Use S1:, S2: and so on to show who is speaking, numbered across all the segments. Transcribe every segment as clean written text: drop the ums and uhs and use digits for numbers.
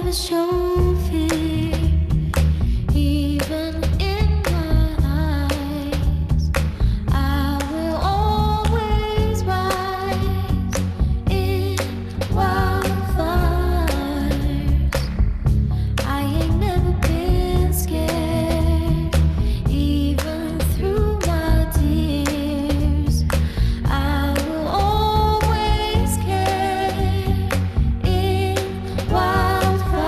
S1: never show fear, even in my eyes. I will always rise in wildfires. I ain't never been scared, even through my tears. I will always care in wildfires.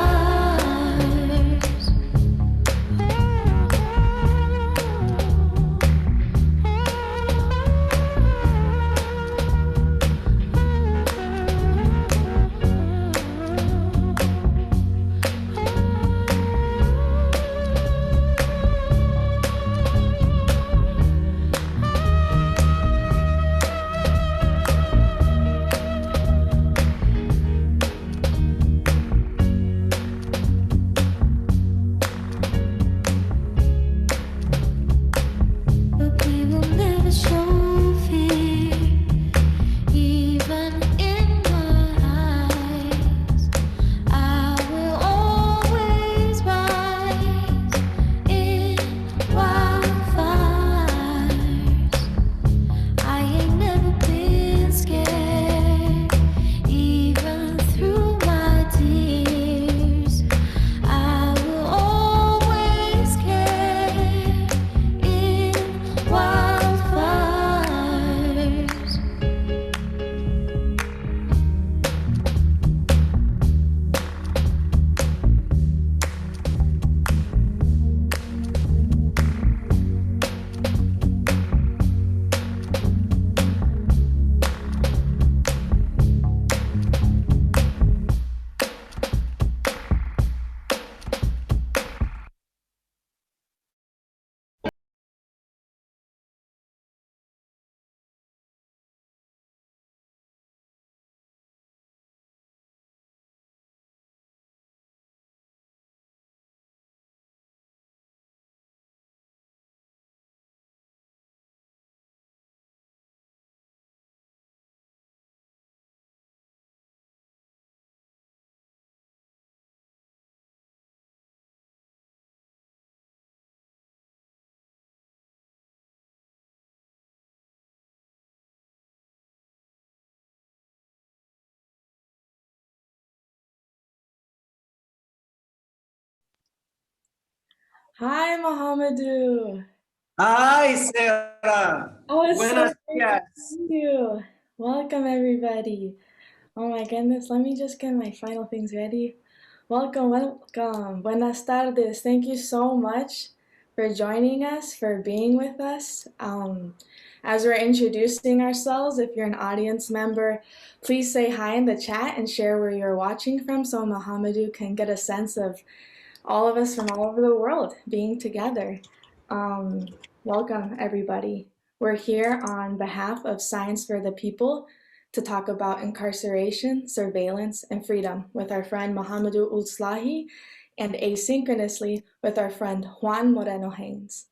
S1: But we will never show fear, even in my eyes. I will always rise in wildfires. I ain't never been scared, even through my tears. I will always care in wildfires.
S2: Hi, Mohamedou.
S3: Hi, Sarah.
S2: Oh, it's so
S3: Buenos
S2: great to
S3: dias.
S2: see you. Welcome, everybody. Oh my goodness, let me just get my final things ready. Welcome, welcome. Buenas tardes. Thank you so much for joining us, for being with us. As we're introducing ourselves, if you're an audience member, please say hi in the chat and share where you're watching from so Mohamedou can get a sense of all of us from all over the world being together. Welcome, everybody. We're here on behalf of Science for the People to talk about incarceration, surveillance, and freedom with our friend Mohamedou Ould Slahi and asynchronously with our friend Juan Moreno Haines.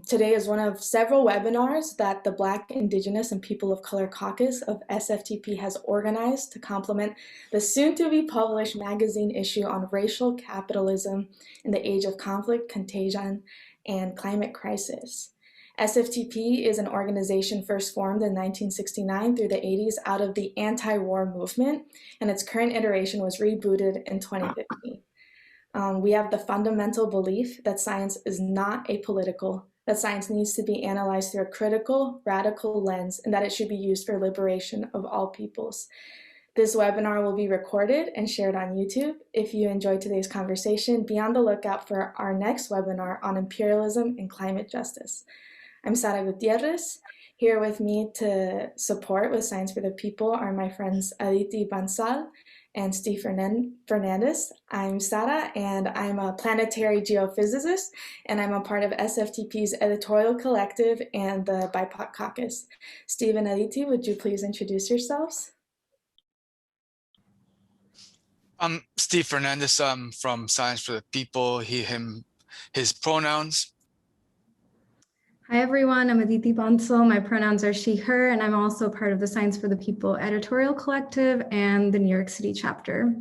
S2: Today is one of several webinars that the Black, Indigenous, and People of Color Caucus of SftP has organized to complement the soon-to-be published magazine issue on racial capitalism in the age of conflict, contagion, and climate crisis. SftP is an organization first formed in 1969 through the 80s out of the anti-war movement, and its current iteration was rebooted in 2015. We have the fundamental belief that science is not apolitical, that science needs to be analyzed through a critical, radical lens, and that it should be used for liberation of all peoples. This webinar will be recorded and shared on YouTube. If you enjoyed today's conversation, be on the lookout for our next webinar on imperialism and climate justice. I'm Sara Gutierrez. Here with me to support with Science for the People are my friends Aditi Bansal and Steve Fernandez. I'm Sara, and I'm a planetary geophysicist, and I'm a part of SftP's editorial collective and the BIPOC Caucus. Steve and Aditi, would you please introduce yourselves?
S4: I'm Steve Fernandez. I'm from Science for the People, he, him, his pronouns.
S5: Hi, everyone. I'm Aditi Bansal. My pronouns are she, her, and I'm also part of the Science for the People editorial collective and the New York City chapter.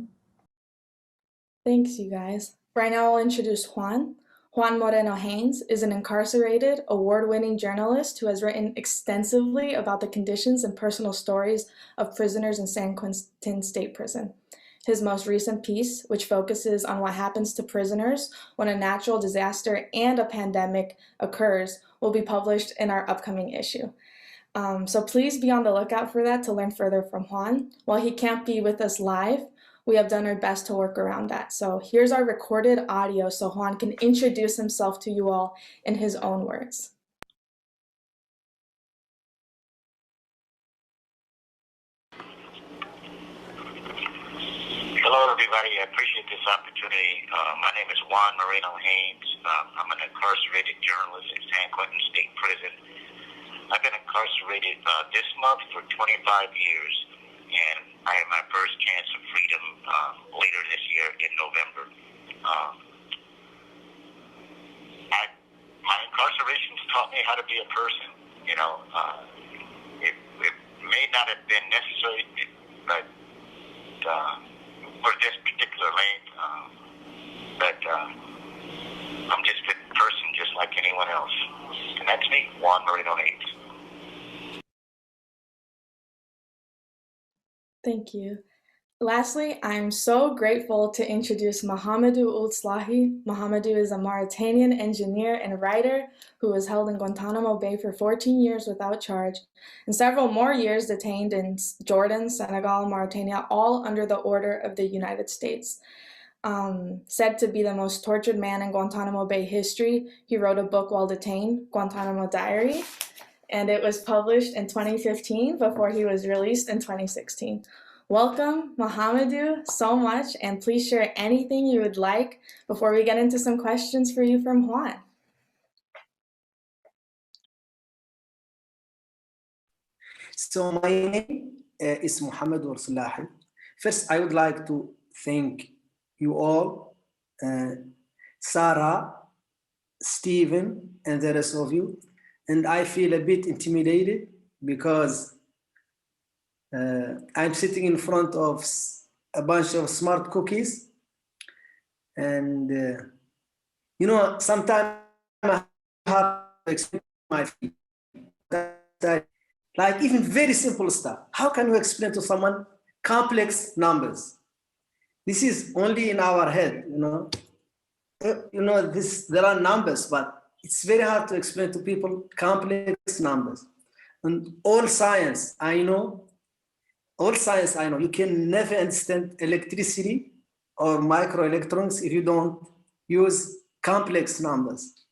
S2: Thanks, you guys. Right now, I'll introduce Juan. Juan Moreno Haines is an incarcerated, award-winning journalist who has written extensively about the conditions and personal stories of prisoners in San Quentin State Prison. His most recent piece, which focuses on what happens to prisoners when a natural disaster and a pandemic occurs, will be published in our upcoming issue. So please be on the lookout for that to learn further from Juan. While he can't be with us live, we have done our best to work around that. So here's our recorded audio so Juan can introduce himself to you all in his own words.
S6: Hello, everybody. I appreciate this opportunity. My name is Juan Moreno Haines. I'm an incarcerated journalist at San Quentin State Prison. I've been incarcerated this month for 25 years, and I had my first chance of freedom later this year in November. My incarceration's taught me how to be a person. You know, it may not have been necessary, but for this particular length, but I'm just a person just like anyone else. And that's me, Juan Moreno Haines.
S2: Thank you. Lastly, I'm so grateful to introduce Mohamedou Ould Slahi. Mohamedou is a Mauritanian engineer and writer who was held in Guantanamo Bay for 14 years without charge, and several more years detained in Jordan, Senegal, Mauritania, all under the order of the United States. Said to be the most tortured man in Guantanamo Bay history, he wrote a book while detained, Guantanamo Diary, and it was published in 2015 before he was released in 2016. Welcome, Mohamedou, so much, and please share anything you would like before we get into some questions for you from Juan.
S3: So my name is Mohamedou Ould Slahi. First, I would like to thank you all, Sarah, Stephen, and the rest of you. And I feel a bit intimidated because I'm sitting in front of a bunch of smart cookies. And, you know, sometimes I have to explain my feelings. Like even very simple stuff. How can you explain to someone complex numbers? This is only in our head, you know. You know, there are numbers, but it's very hard to explain to people complex numbers. And all science I know, you can never understand electricity or microelectrons if you don't use complex numbers.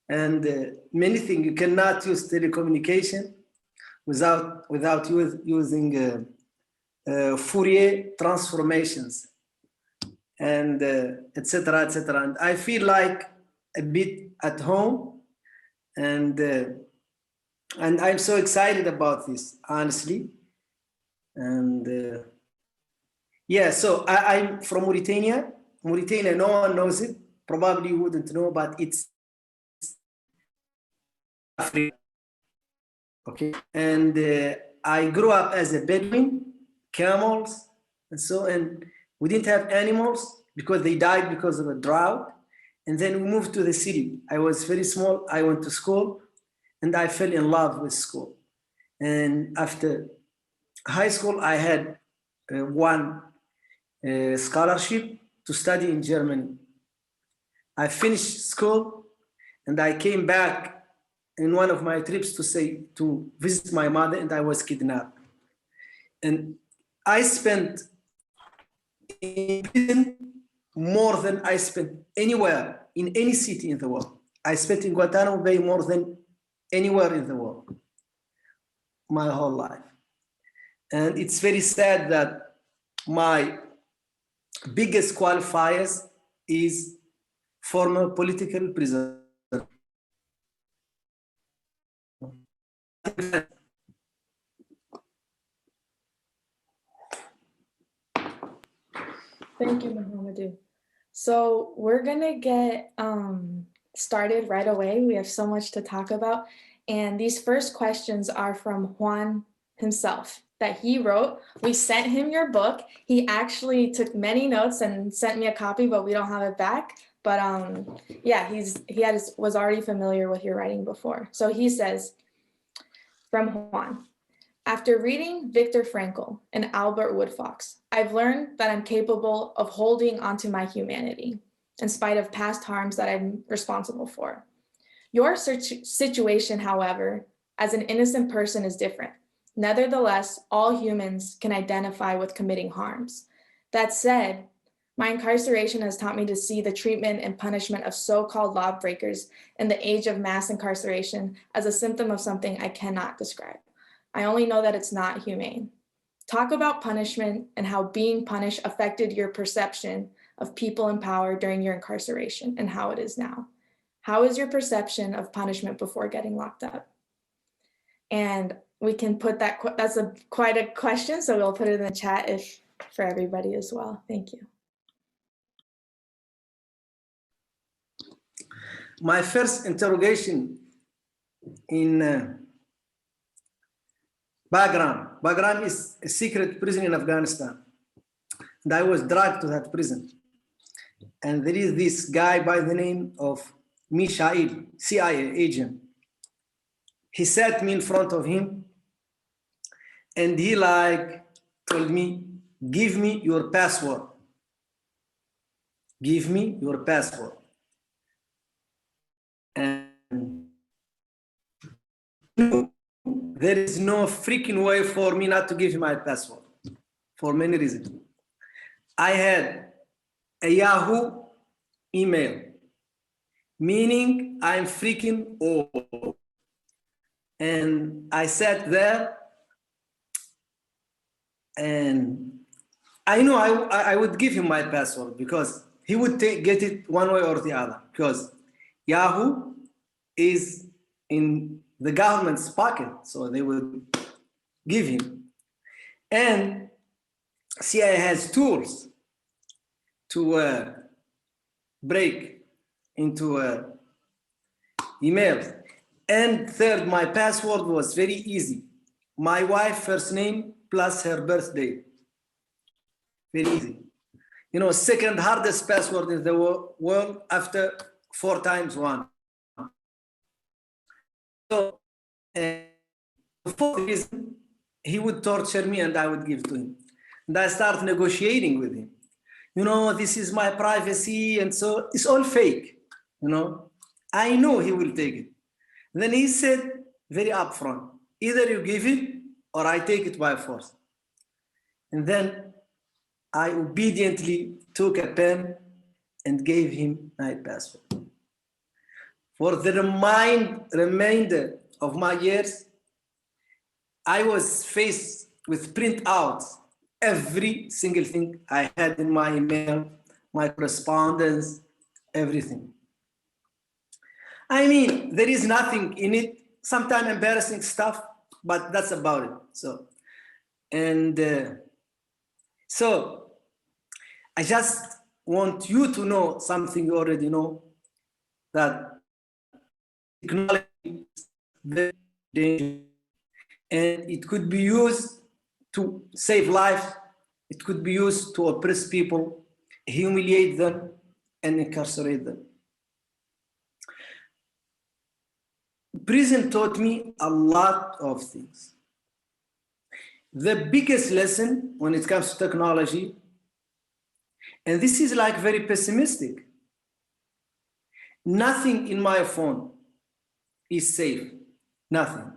S3: And many things, you cannot use telecommunication without using Fourier transformations, and etc., etc. And I feel like a bit at home, and I'm so excited about this, honestly. And yeah, so I'm from Mauritania. Mauritania, no one knows it. Probably you wouldn't know, but it's Africa. Okay, and I grew up as a Bedouin, camels, and so, and we didn't have animals because they died because of a drought. And then we moved to the city. I was very small. I went to school, and I fell in love with school. And after high school, I had one scholarship to study in Germany. I finished school, and I came back in one of my trips to visit my mother, and I was kidnapped. And I spent in prison more than I spent anywhere in any city in the world. I spent in Guantanamo Bay more than anywhere in the world, my whole life. And it's very sad that my biggest qualifiers is former political prisoner.
S2: Thank you, Mohamedou. So we're gonna get started right away. We have so much to talk about. And these first questions are from Juan himself. that he wrote. We sent him your book. He actually took many notes and sent me a copy, but we don't have it back. But yeah, was already familiar with your writing before. So he says, from Juan, after reading Viktor Frankl and Albert Woodfox, I've learned that I'm capable of holding onto my humanity in spite of past harms that I'm responsible for. Your situation, however, as an innocent person is different. Nevertheless, all humans can identify with committing harms. That said, my incarceration has taught me to see the treatment and punishment of so-called lawbreakers in the age of mass incarceration as a symptom of something I cannot describe. I only know that it's not humane. Talk about punishment and how being punished affected your perception of people in power during your incarceration and how it is now. How is your perception of punishment before getting locked up? And we can put that, that's quite a question, so we'll put it in the chat for everybody as well. Thank you.
S3: My first interrogation in Bagram is a secret prison in Afghanistan. And I was dragged to that prison. And there is this guy by the name of Mishael, CIA agent. He sat me in front of him and he told me, give me your password. Give me your password. And there is no freaking way for me not to give you my password for many reasons. I had a Yahoo email, meaning I'm freaking old. And I sat there and I know I would give him my password because he would get it one way or the other, because Yahoo is in the government's pocket, so they would give him. And CIA has tools to break into emails. And third, my password was very easy. My wife's first name plus her birthday. Very easy. You know, second hardest password in the world after 4 times 1. So, for this reason, he would torture me and I would give to him. And I start negotiating with him. You know, this is my privacy, and so it's all fake, you know. I know he will take it. Then he said very upfront, either you give it or I take it by force. And then I obediently took a pen and gave him my password. For the remainder of my years, I was faced with printouts, every single thing I had in my email, my correspondence, everything. I mean, there is nothing in it, sometimes embarrassing stuff, but that's about it. So, and so I just want you to know something you already know, that technology is very dangerous and it could be used to save lives. It could be used to oppress people, humiliate them, and incarcerate them. Prison taught me a lot of things. The biggest lesson when it comes to technology, and this is like very pessimistic, nothing in my phone is safe, nothing.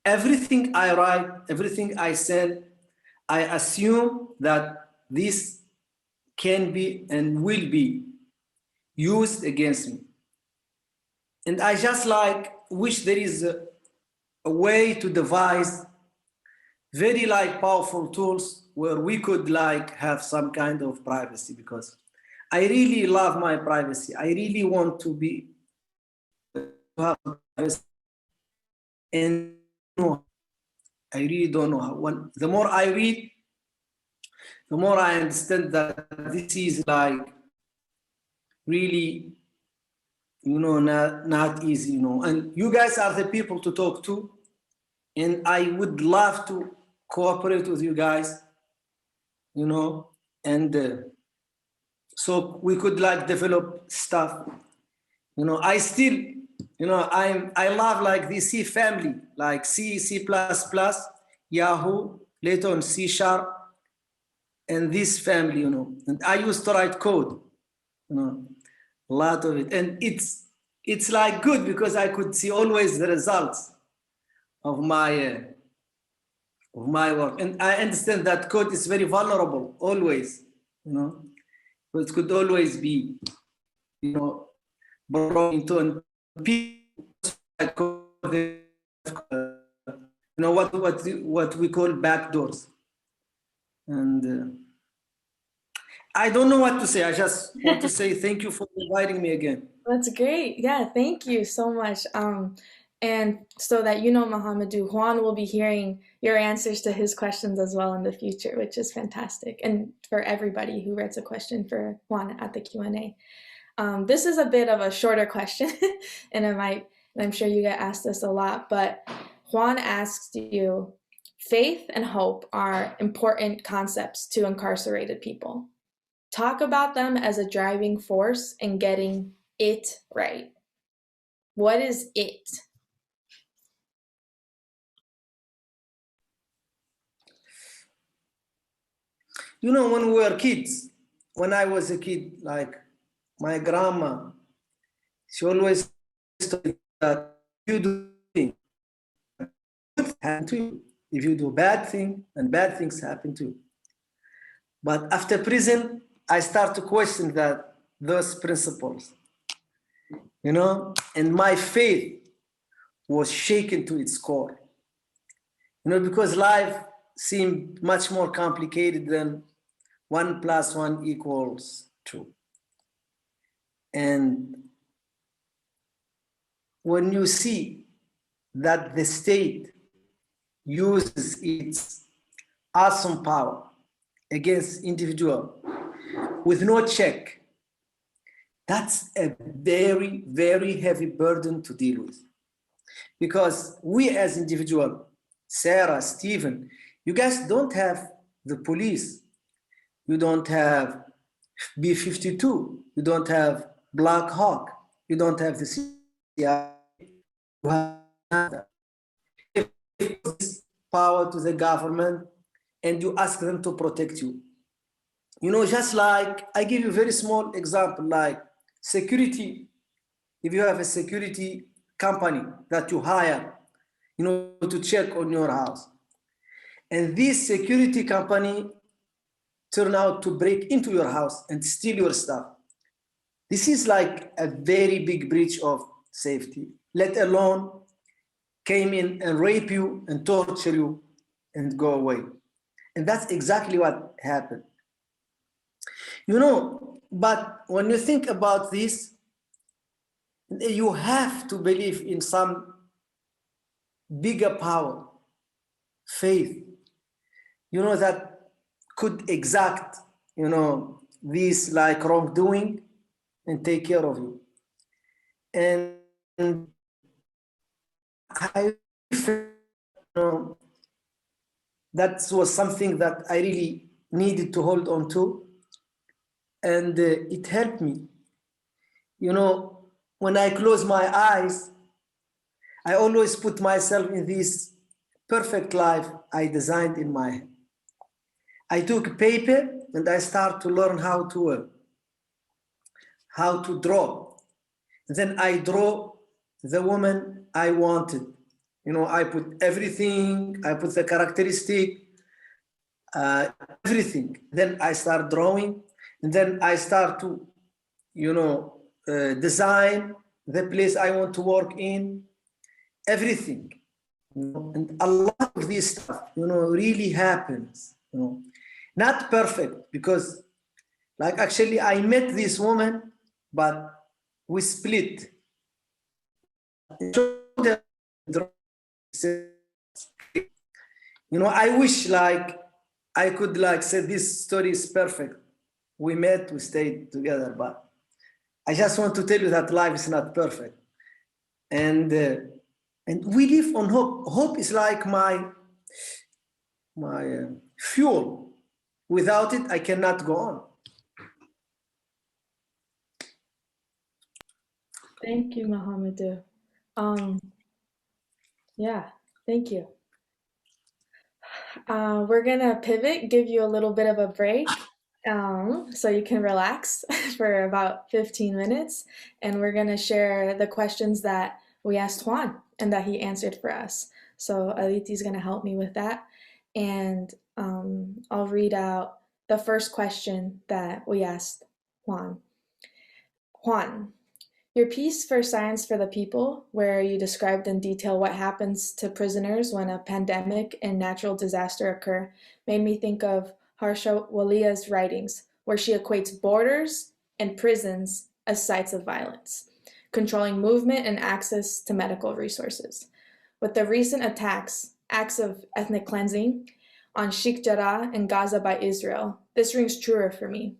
S3: Everything I write, everything I send, I assume that this can be and will be used against me. And I just wish there is a way to devise very powerful tools where we could have some kind of privacy, because I really love my privacy. I really want to have privacy. And I really don't know how. The more I read, the more I understand that this is really, you know, not easy, you know. And you guys are the people to talk to. And I would love to cooperate with you guys, you know, and so we could like develop stuff. You know, I still, you know, I love like the C family, like C, C++, Yahoo, later on C#, and this family, you know. And I used to write code, you know, a lot of it. And it's like good because I could see always the results of my work. And I understand that code is very vulnerable, always, you know. So it could always be, you know, brought into and people like, you know, what we call backdoors. And I don't know what to say. I just want to say thank you for inviting me again.
S2: That's great. Yeah, thank you so much. And so that you know, Mohamedou, Juan will be hearing your answers to his questions as well in the future, which is fantastic. And for everybody who writes a question for Juan at the Q&A. This is a bit of a shorter question, and I'm sure you get asked this a lot, but Juan asks you, faith and hope are important concepts to incarcerated people. Talk about them as a driving force in getting it right. What is it?
S3: You know, when we were kids, when I was a kid, like my grandma, she always told that you do things, good happen to you. If you do bad thing, and bad things happen to you. But after prison, I start to question those principles, you know, and my faith was shaken to its core, you know, because life seemed much more complicated than 1 + 1 = 2. And when you see that the state uses its awesome power against individual with no check, that's a very, very heavy burden to deal with. Because we as individual, Sarah, Stephen, you guys don't have the police. You don't have B-52. You don't have Black Hawk. You don't have the CIA. You have this power to the government and you ask them to protect you. You know, just like, I give you a very small example, like security. If you have a security company that you hire, you know, to check on your house, and this security company turn out to break into your house and steal your stuff, this is like a very big breach of safety, let alone came in and rape you and torture you and go away. And that's exactly what happened. You know, but when you think about this, you have to believe in some bigger power, faith, you know, that could exact, you know, this like wrongdoing and take care of you. And I feel, you know, that was something that I really needed to hold on to. And it helped me. You know, when I close my eyes, I always put myself in this perfect life I designed in my head. I took paper and I start to learn how to draw. Then I draw the woman I wanted. You know, I put everything, I put the characteristic, everything. Then I start drawing, and then I start to, you know, design the place I want to work in, everything. You know? And a lot of this stuff, you know, really happens. You know, not perfect, because, like, actually, I met this woman, but we split. You know, I wish like I could like say this story is perfect. We met, we stayed together, but I just want to tell you that life is not perfect. And we live on hope. Hope is like my fuel. Without it, I cannot go on.
S2: Thank you, Mohamedou. Yeah, thank you. We're gonna pivot, give you a little bit of a break, so you can relax for about 15 minutes, and we're gonna share the questions that we asked Juan and that he answered for us. So Aditi's gonna help me with that, and I'll read out the first question that we asked Juan. Juan, your piece for Science for the People, where you described in detail what happens to prisoners when a pandemic and natural disaster occur, made me think of Harsha Walia's writings, where she equates borders and prisons as sites of violence, controlling movement and access to medical resources. With the recent acts of ethnic cleansing on Sheikh Jarrah and Gaza by Israel, this rings truer for me.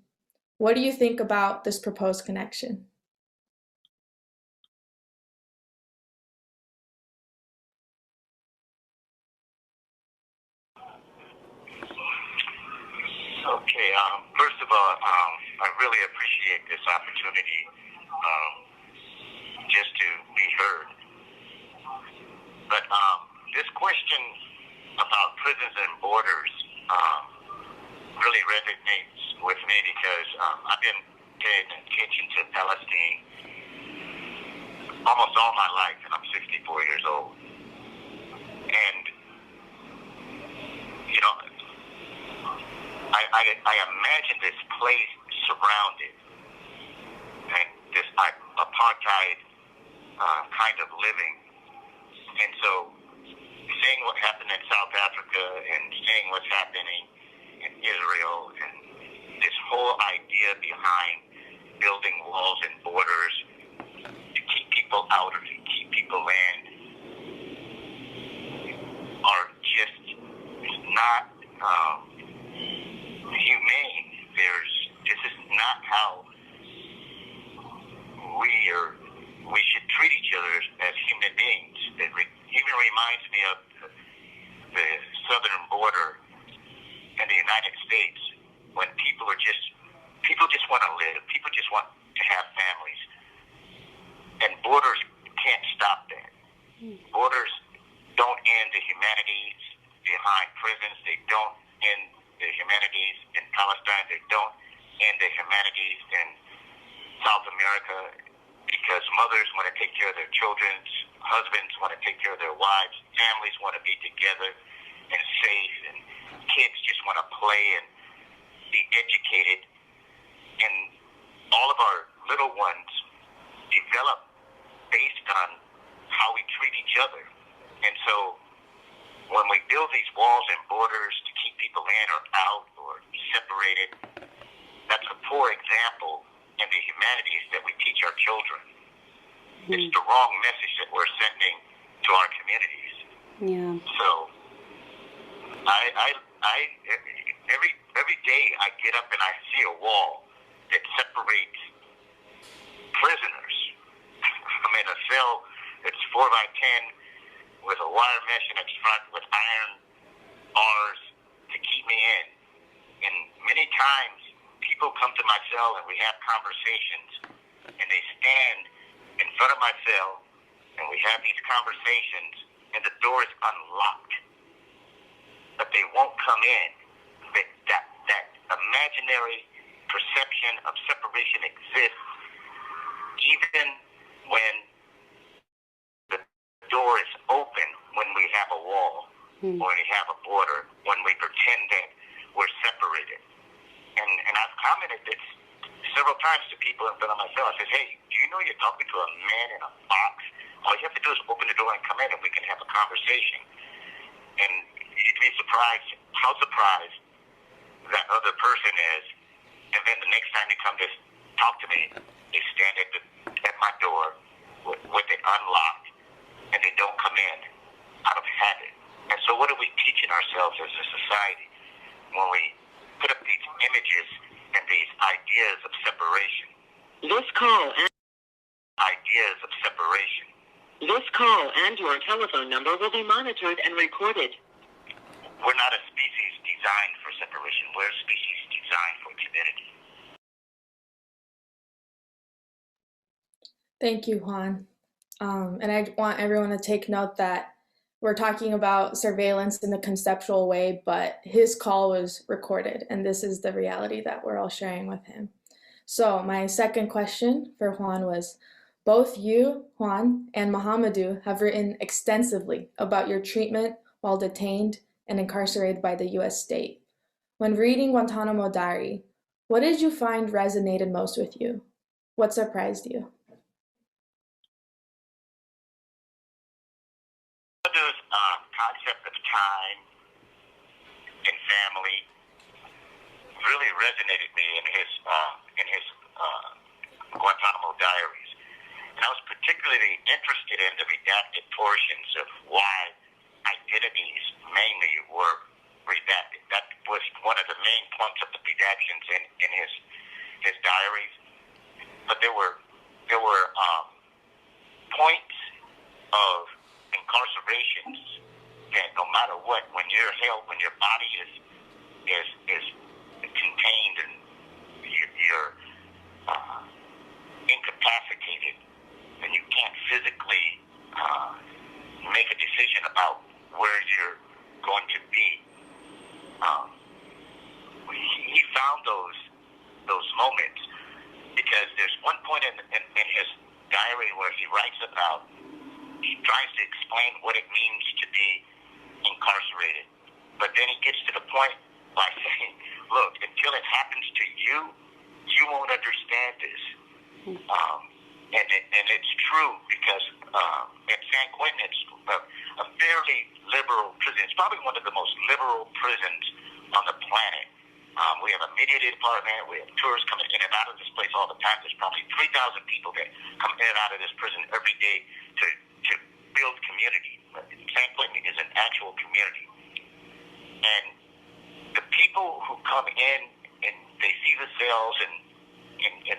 S2: What do you think about this proposed connection?
S6: Okay, first of all, I really appreciate this opportunity just to be heard. But this question about prisons and borders really resonates with me because I've been paying attention to Palestine almost all my life, and I'm 64 years old. And, you know, I imagine this place surrounded and this apartheid kind of living. And so seeing what happened in South Africa and seeing what's happening in Israel and this whole idea behind building walls and borders to keep people out or to keep people in are just not humane. This is not how we should treat each other as human beings. It even reminds me of the southern border in the United States when people just want to live. People just want to have families. And borders can't stop that. Borders don't end the humanities behind prisons. They don't end the humanities in Palestine. They don't end the humanities in South America because mothers want to take care of their children, husbands want to take care of their wives, families want to be together and safe, and kids just want to play and be educated. And all of our little ones develop based on how we treat each other. And so when we build these walls and borders to keep people in or out or separated, that's a poor example in the humanities that we teach our children. It's the wrong message that we're sending to our communities.
S7: Yeah.
S6: So every day I get up and I see a wall that separates prisoners. I'm in a cell that's 4 by 10 with a wire mesh in its front with iron bars to keep me in. And many times people come to my cell and we have conversations and they stand in front of my cell and we have these conversations and the door is unlocked. But they won't come in. That imaginary perception of separation exists even when the door is open, when we have a wall, when we have a border, when we pretend that we're separated. And I've commented this several times to people in front of my cell. I said, hey, do you know you're talking to a man in a box? All you have to do is open the door and come in and we can have a conversation. And you'd be surprised how surprised that other person is. And then the next time they come to talk to me, they stand at my door with it unlocked and they don't come in out of habit. And so what are we teaching ourselves as a society when we put up these images and these ideas of separation? Ideas of separation.
S8: This call and your telephone number will be monitored and recorded.
S6: we're not a species designed for separation. We're a species designed for community.
S2: Thank you, Juan. And I want everyone to take note that we're talking about surveillance in a conceptual way, but his call was recorded, and this is the reality that we're all sharing with him. So my second question for Juan was, both you, Juan, and Mohamedou have written extensively about your treatment while detained and incarcerated by the US state. When reading Guantanamo Diary, what did you find resonated most with you? What surprised you?
S6: There's concept of time and family really resonated me in his Guantanamo Diaries. And I was particularly interested in the redacted portions of why identities mainly were redacted. That was one of the main points of the redactions in his diaries. But there were points of incarcerations that no matter what, when you're held, when your body is contained and you're incapacitated and you can't physically make a decision about where you're going to be, he found those moments, because there's one point in his diary where he writes about, he tries to explain what it means to be incarcerated. But then he gets to the point by saying, look, until it happens to you, you won't understand this. And it's true, because at San Quentin, it's a fairly liberal prison. It's probably one of the most liberal prisons on the planet. We have a media department. We have tourists coming in and out of this place all the time. There's probably 3,000 people that come in and out of this prison every day to build community. San Quentin is an actual community. And the people who come in and they see the cells and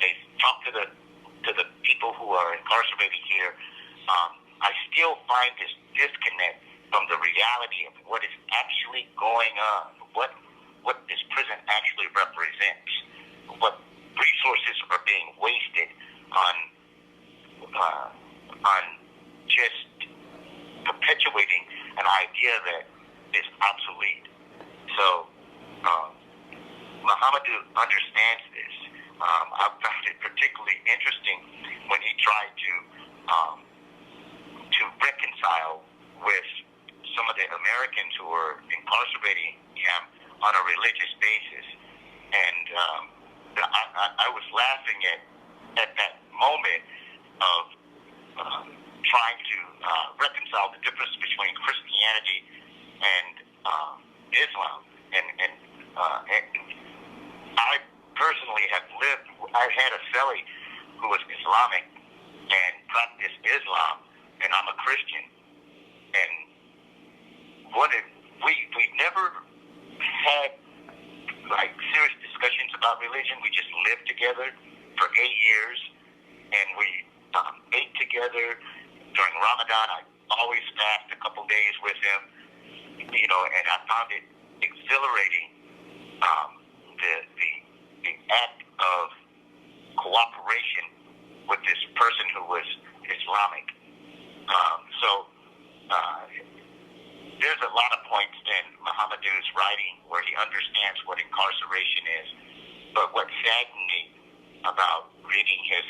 S6: they talk to the people who are incarcerated here, I still find this disconnect from the reality of what is actually going on, what this prison actually represents, what resources are being wasted on just perpetuating an idea that is obsolete. So Mohamedou understands this. I found it particularly interesting when he tried to reconcile with some of the Americans who were incarcerating him on a religious basis. And I was laughing at that moment of trying to reconcile the difference between Christianity and Islam. And I personally have I had a cellie who was Islamic and practiced Islam, and I'm a Christian. And we never had like serious discussions about religion. We just lived together for 8 years, and we ate together during Ramadan. I always fast a couple days with him, and I found it exhilarating, the act of cooperation with this person who was Islamic. There's a lot of points in Mohamedou's writing where he understands what incarceration is. But what saddened me about reading his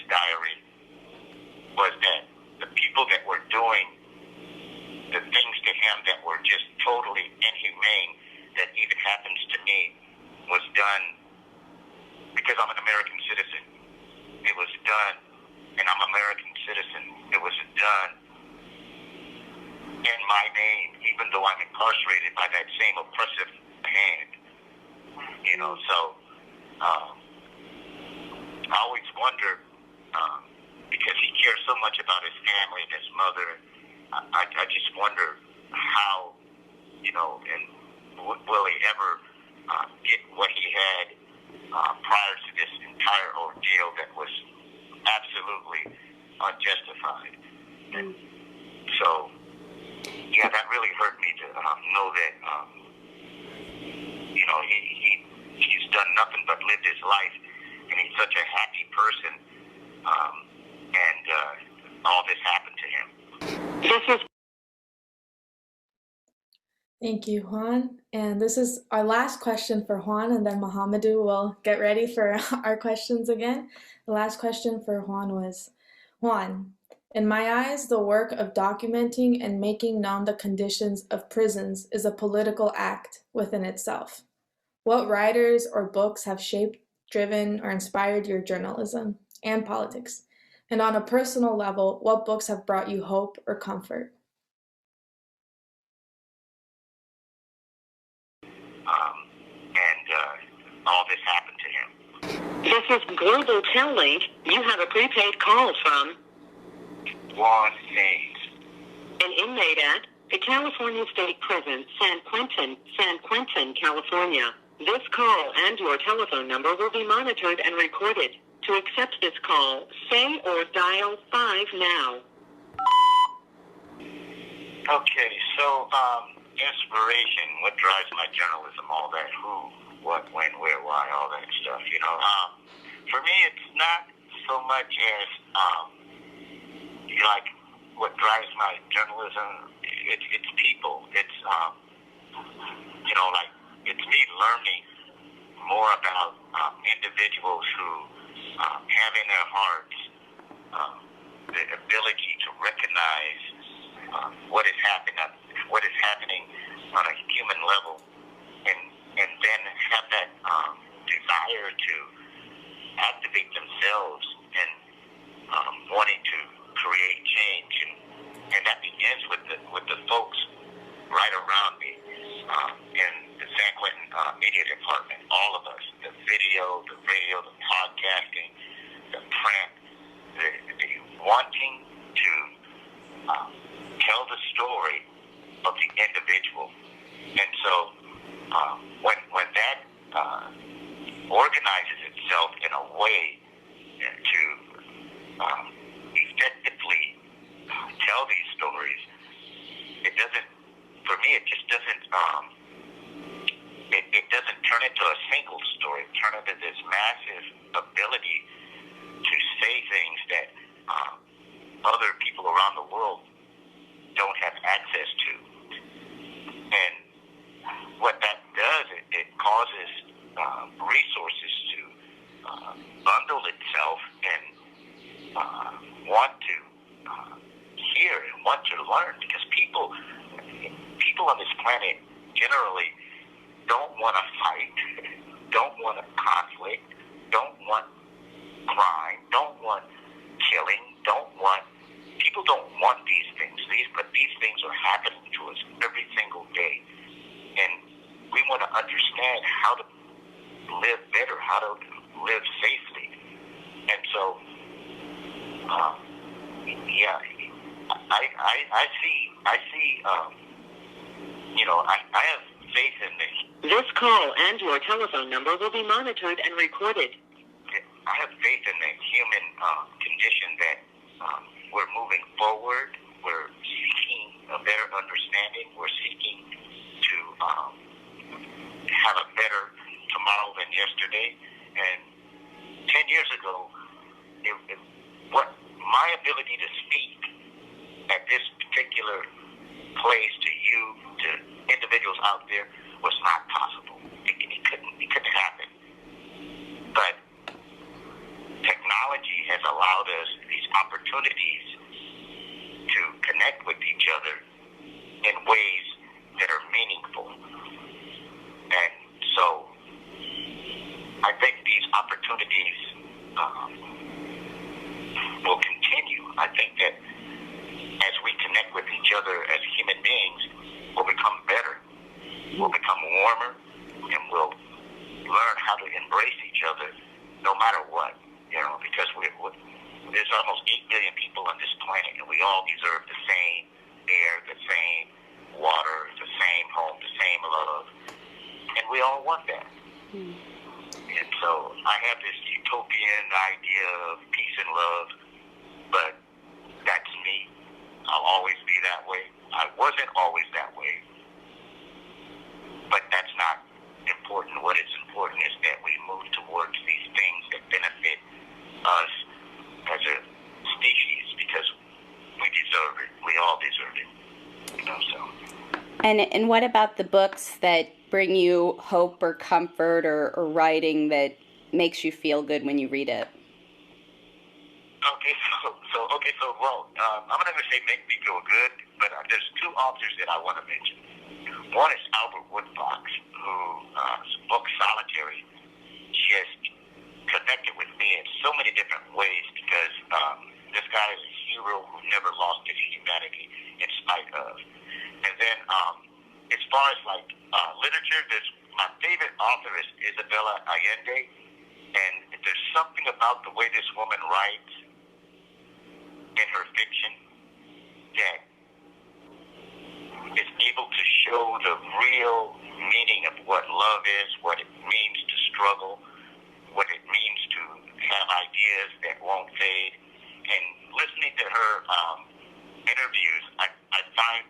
S6: diary was that the people that were doing the things to him that were just totally inhumane, that even happens to me, was done because I'm an American citizen. It was done, and I'm an American citizen. It was done in my name, even though I'm incarcerated by that same oppressive hand. I always wonder, because he cares so much about his family and his mother, I just wonder how, and will he ever get what he had prior to this entire ordeal that was absolutely unjustified. And so yeah, that really hurt me to know that, you know, he's done nothing but lived his life, and he's such a happy person, and all this happened to him.
S2: Thank you, Juan. And this is our last question for Juan, and then Mohamedou will get ready for our questions again. The last question for Juan was, Juan, in my eyes, the work of documenting and making known the conditions of prisons is a political act within itself. What writers or books have shaped, driven, or inspired your journalism and politics? And on a personal level, what books have brought you hope or comfort?
S6: All this happened to him.
S7: This is Global Tellink. You have a prepaid call from
S6: Juan Haines.
S7: an inmate at the California State Prison, San Quentin, California. This call and your telephone number will be monitored and recorded. To accept this call, say or dial 5 now.
S6: Okay, so inspiration, what drives my journalism, all that, who, what, when, where, why, all that stuff, you know. For me, it's not so much as like what drives my journalism. It's people. It's you know, like it's me learning more about individuals who have in their hearts the ability to recognize what is happening on a human level, and then have that desire to activate themselves and wanting to create change, and that begins with the folks right around me in the San Quentin media department. All of us, the video, the radio, the podcasting, the print, the wanting to tell the story of the individual. And so when that organizes itself in a way to effectively tell these stories, it doesn't, for me, it just doesn't, it doesn't turn into a single story. It turns into this massive ability to say things that other people around the world don't have access to. And what that does, it causes resources to bundle itself and want to hear and want to learn, because people on this planet generally don't want to fight, don't want to conflict, don't want crime, don't want killing, people don't want these things. But these things are happening to us every single day. And we want to understand how to live better, how to live safely. And so, yeah, I see, you know, I have faith in this.
S7: This call and your telephone number will be monitored and recorded.
S6: I have faith in the human condition that we're moving forward. We're seeking a better understanding. We're seeking to have a better tomorrow than yesterday. And 10 years ago, what my ability to speak at this particular place to you, to individuals out there, was not possible. It couldn't happen. But technology has allowed us these opportunities to connect with each other in ways that are meaningful. And so I think these opportunities will continue. I think that as we connect with each other as human beings, we'll become better, we'll become warmer, and we'll learn how to embrace each other no matter what, you know, because there's almost 8 billion people on this planet, and we all deserve the same air, the same water, the same home, the same love, and we all want that. And so I have this utopian idea of peace and love, but that's me. I'll always be that way. I wasn't always that way, but that's not important. What is important is that we move towards these things that benefit us as a species, because we deserve it. We all deserve it. So.
S8: And what about the books that bring you hope or comfort, or writing that makes you feel good when you read it?
S6: So well, I'm not gonna say make me feel good, but there's two authors that I want to mention. One is Albert Woodfox, whose book Solitary, she has connected with me in so many different ways, because this guy is a hero who never lost his humanity in spite of. And then as far as like literature, my favorite author is Isabella Allende, and there's something about the way this woman writes in her fiction that is able to show the real meaning of what love is, what it means to struggle, what it means to have ideas that won't fade. And listening to her interviews, I find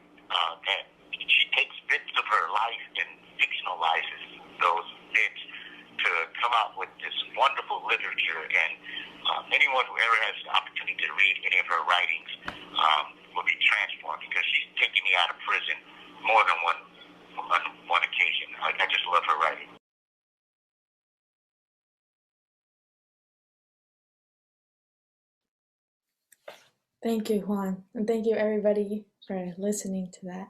S6: that she takes bits of her life and fictionalizes those bits to come out with this wonderful literature. And anyone who ever has the opportunity to read any of her writings will be transformed, because she's taken me out of prison more than one occasion. I just love her writing.
S2: Thank you, Juan, and thank you everybody for listening to that.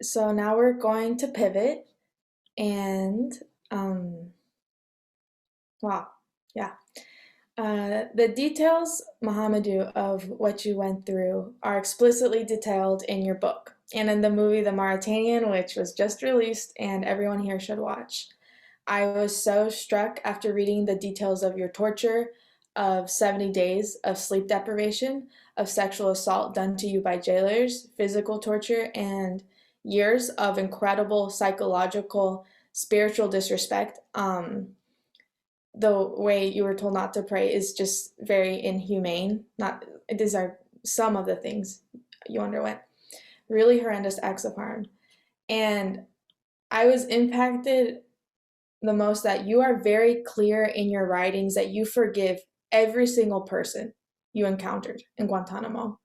S2: So now we're going to pivot, and the details, Mohamedou, of what you went through are explicitly detailed in your book and in the movie The Mauritanian, which was just released and everyone here should watch. I was so struck after reading the details of your torture, of 70 days of sleep deprivation, of sexual assault done to you by jailers, physical torture, and years of incredible psychological, spiritual disrespect. The way you were told not to pray is just very inhumane. These are some of the things you underwent. Really horrendous acts of harm. And I was impacted the most that you are very clear in your writings that you forgive every single person you encountered in Guantanamo.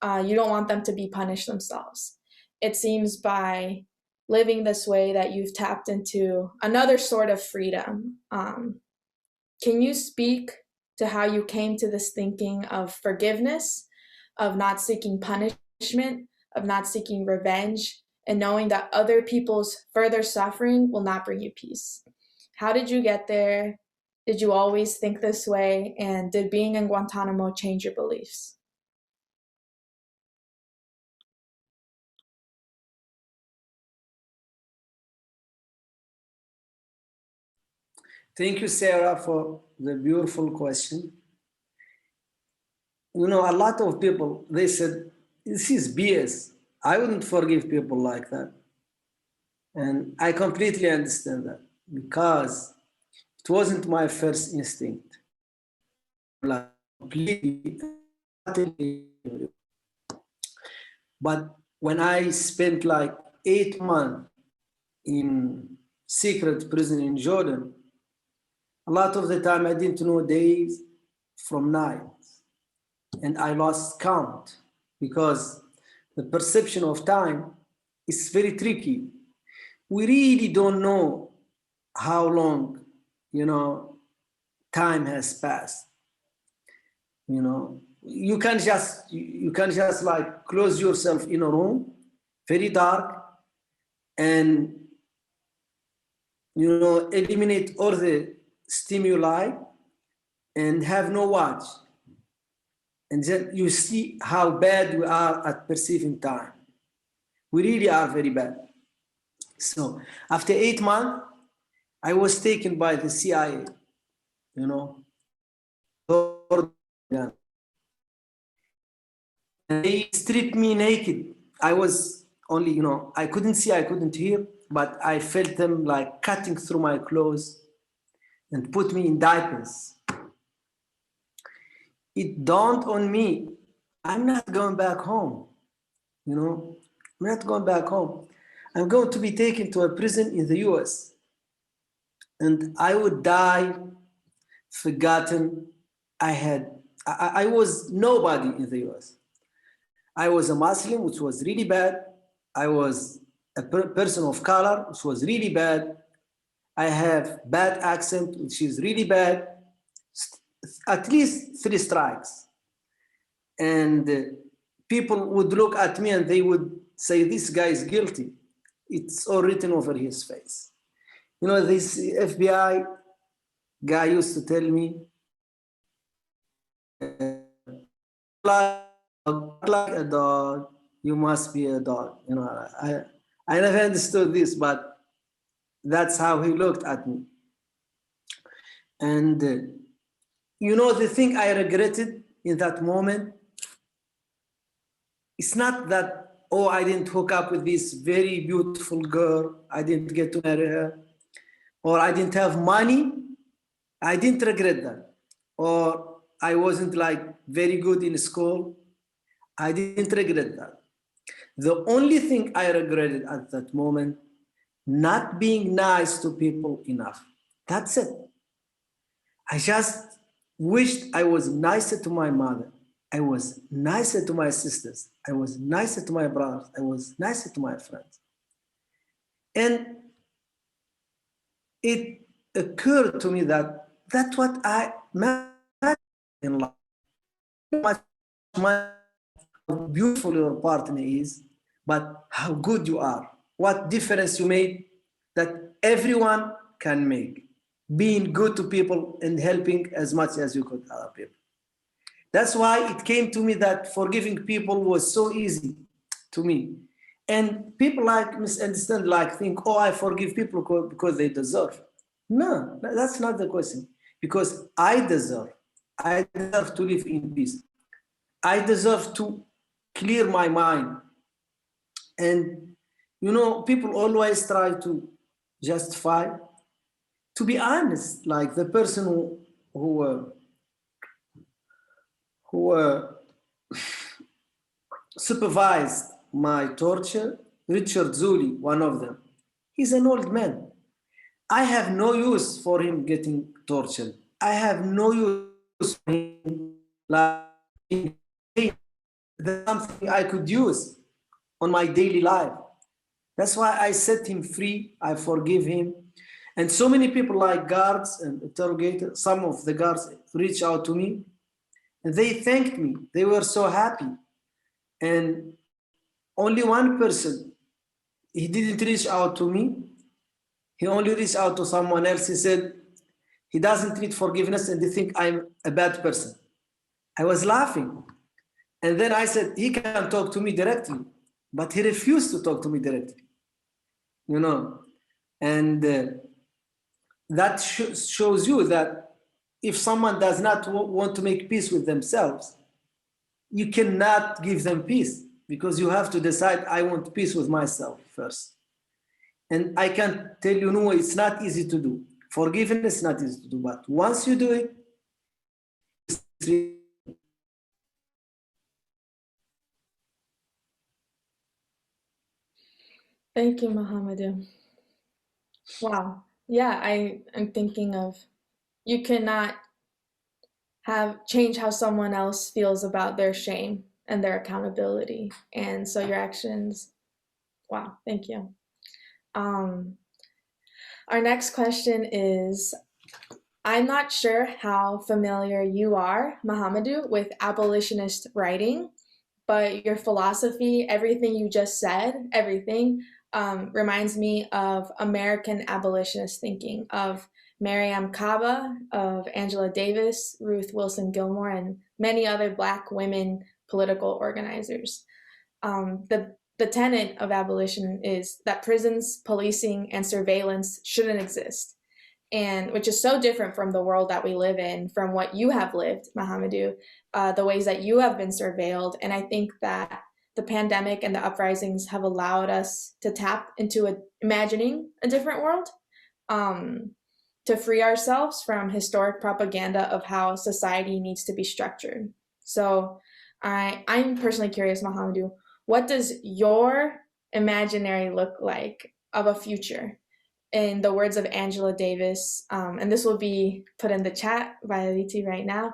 S2: You don't want them to be punished themselves. It seems by living this way that you've tapped into another sort of freedom. Can you speak to how you came to this thinking of forgiveness, of not seeking punishment, of not seeking revenge, and knowing that other people's further suffering will not bring you peace? How did you get there? Did you always think this way? And did being in Guantanamo change your beliefs?
S3: Thank you, Sarah, for the beautiful question. You know, a lot of people, they said, this is BS. I wouldn't forgive people like that. And I completely understand that, because it wasn't my first instinct. Like, completely. But when I spent like 8 months in secret prison in Jordan, a lot of the time I didn't know days from nights, and I lost count, because the perception of time is very tricky. We really don't know how long, time has passed. You can just like close yourself in a room, very dark, and eliminate all the stimuli and have no watch. And then you see how bad we are at perceiving time. We really are very bad. So after 8 months, I was taken by the CIA, and they stripped me naked. I was only, I couldn't see, I couldn't hear, but I felt them like cutting through my clothes and put me in diapers. It dawned on me I'm not going back home, you know, I'm not going back home. I'm going to be taken to a prison in the US, and I would die forgotten. I was nobody in the US. I was a Muslim, which was really bad. I was a person of color, which was really bad. I have bad accent, which is really bad. At least 3 strikes. And people would look at me and they would say, this guy is guilty. It's all written over his face. You know, this FBI guy used to tell me, like a dog, you must be a dog. You know, I never understood this, but that's how he looked at me. And you know, the thing I regretted in that moment, it's not that, oh, I didn't hook up with this very beautiful girl, I didn't get to marry her, or I didn't have money. I didn't regret that. Or I wasn't like very good in school. I didn't regret that. The only thing I regretted at that moment, not being nice to people enough. That's it. I just wished I was nicer to my mother. I was nicer to my sisters. I was nicer to my brothers. I was nicer to my friends. And it occurred to me that that's what I matter in life. Not much how beautiful your partner is, but how good you are. What difference you made that everyone can make. Being good to people and helping as much as you could other people. That's why it came to me that forgiving people was so easy to me. And people like misunderstand, like think, oh, I forgive people because they deserve. No, that's not the question. Because I deserve to live in peace. I deserve to clear my mind. And, you know, people always try to justify. To be honest, like the person who supervised my torture, Richard Zuli, one of them, he's an old man. I have no use for him getting tortured. I have no use for him, like, that's something I could use on my daily life. That's why I set him free, I forgive him. And so many people like guards and interrogators, some of the guards reach out to me and they thanked me. They were so happy. And only one person, he didn't reach out to me. He only reached out to someone else. He said, he doesn't need forgiveness and they think I'm a bad person. I was laughing. And then I said, he can talk to me directly, but he refused to talk to me directly, you know. And that shows you that if someone does not want to make peace with themselves, you cannot give them peace because you have to decide, I want peace with myself first. And I can tell you, no, it's not easy to do. Forgiveness is not easy to do, but once you do it, it's really.
S2: Thank you, Mohamedou. Wow. Yeah, I'm thinking of, you cannot change how someone else feels about their shame and their accountability. And so your actions, wow, thank you. Our next question is, I'm not sure how familiar you are, Mohamedou, with abolitionist writing, but your philosophy, everything you just said, everything, reminds me of American abolitionist thinking, of Mariame Kaba, of Angela Davis, Ruth Wilson Gilmore, and many other Black women political organizers. The tenet of abolition is that prisons, policing, and surveillance shouldn't exist, and which is so different from the world that we live in, from what you have lived, Mohamedou, the ways that you have been surveilled. And I think that the pandemic and the uprisings have allowed us to tap into imagining a different world, to free ourselves from historic propaganda of how society needs to be structured. So I'm personally curious, Mohamedou, what does your imaginary look like of a future? In the words of Angela Davis, and this will be put in the chat by Aliti right now.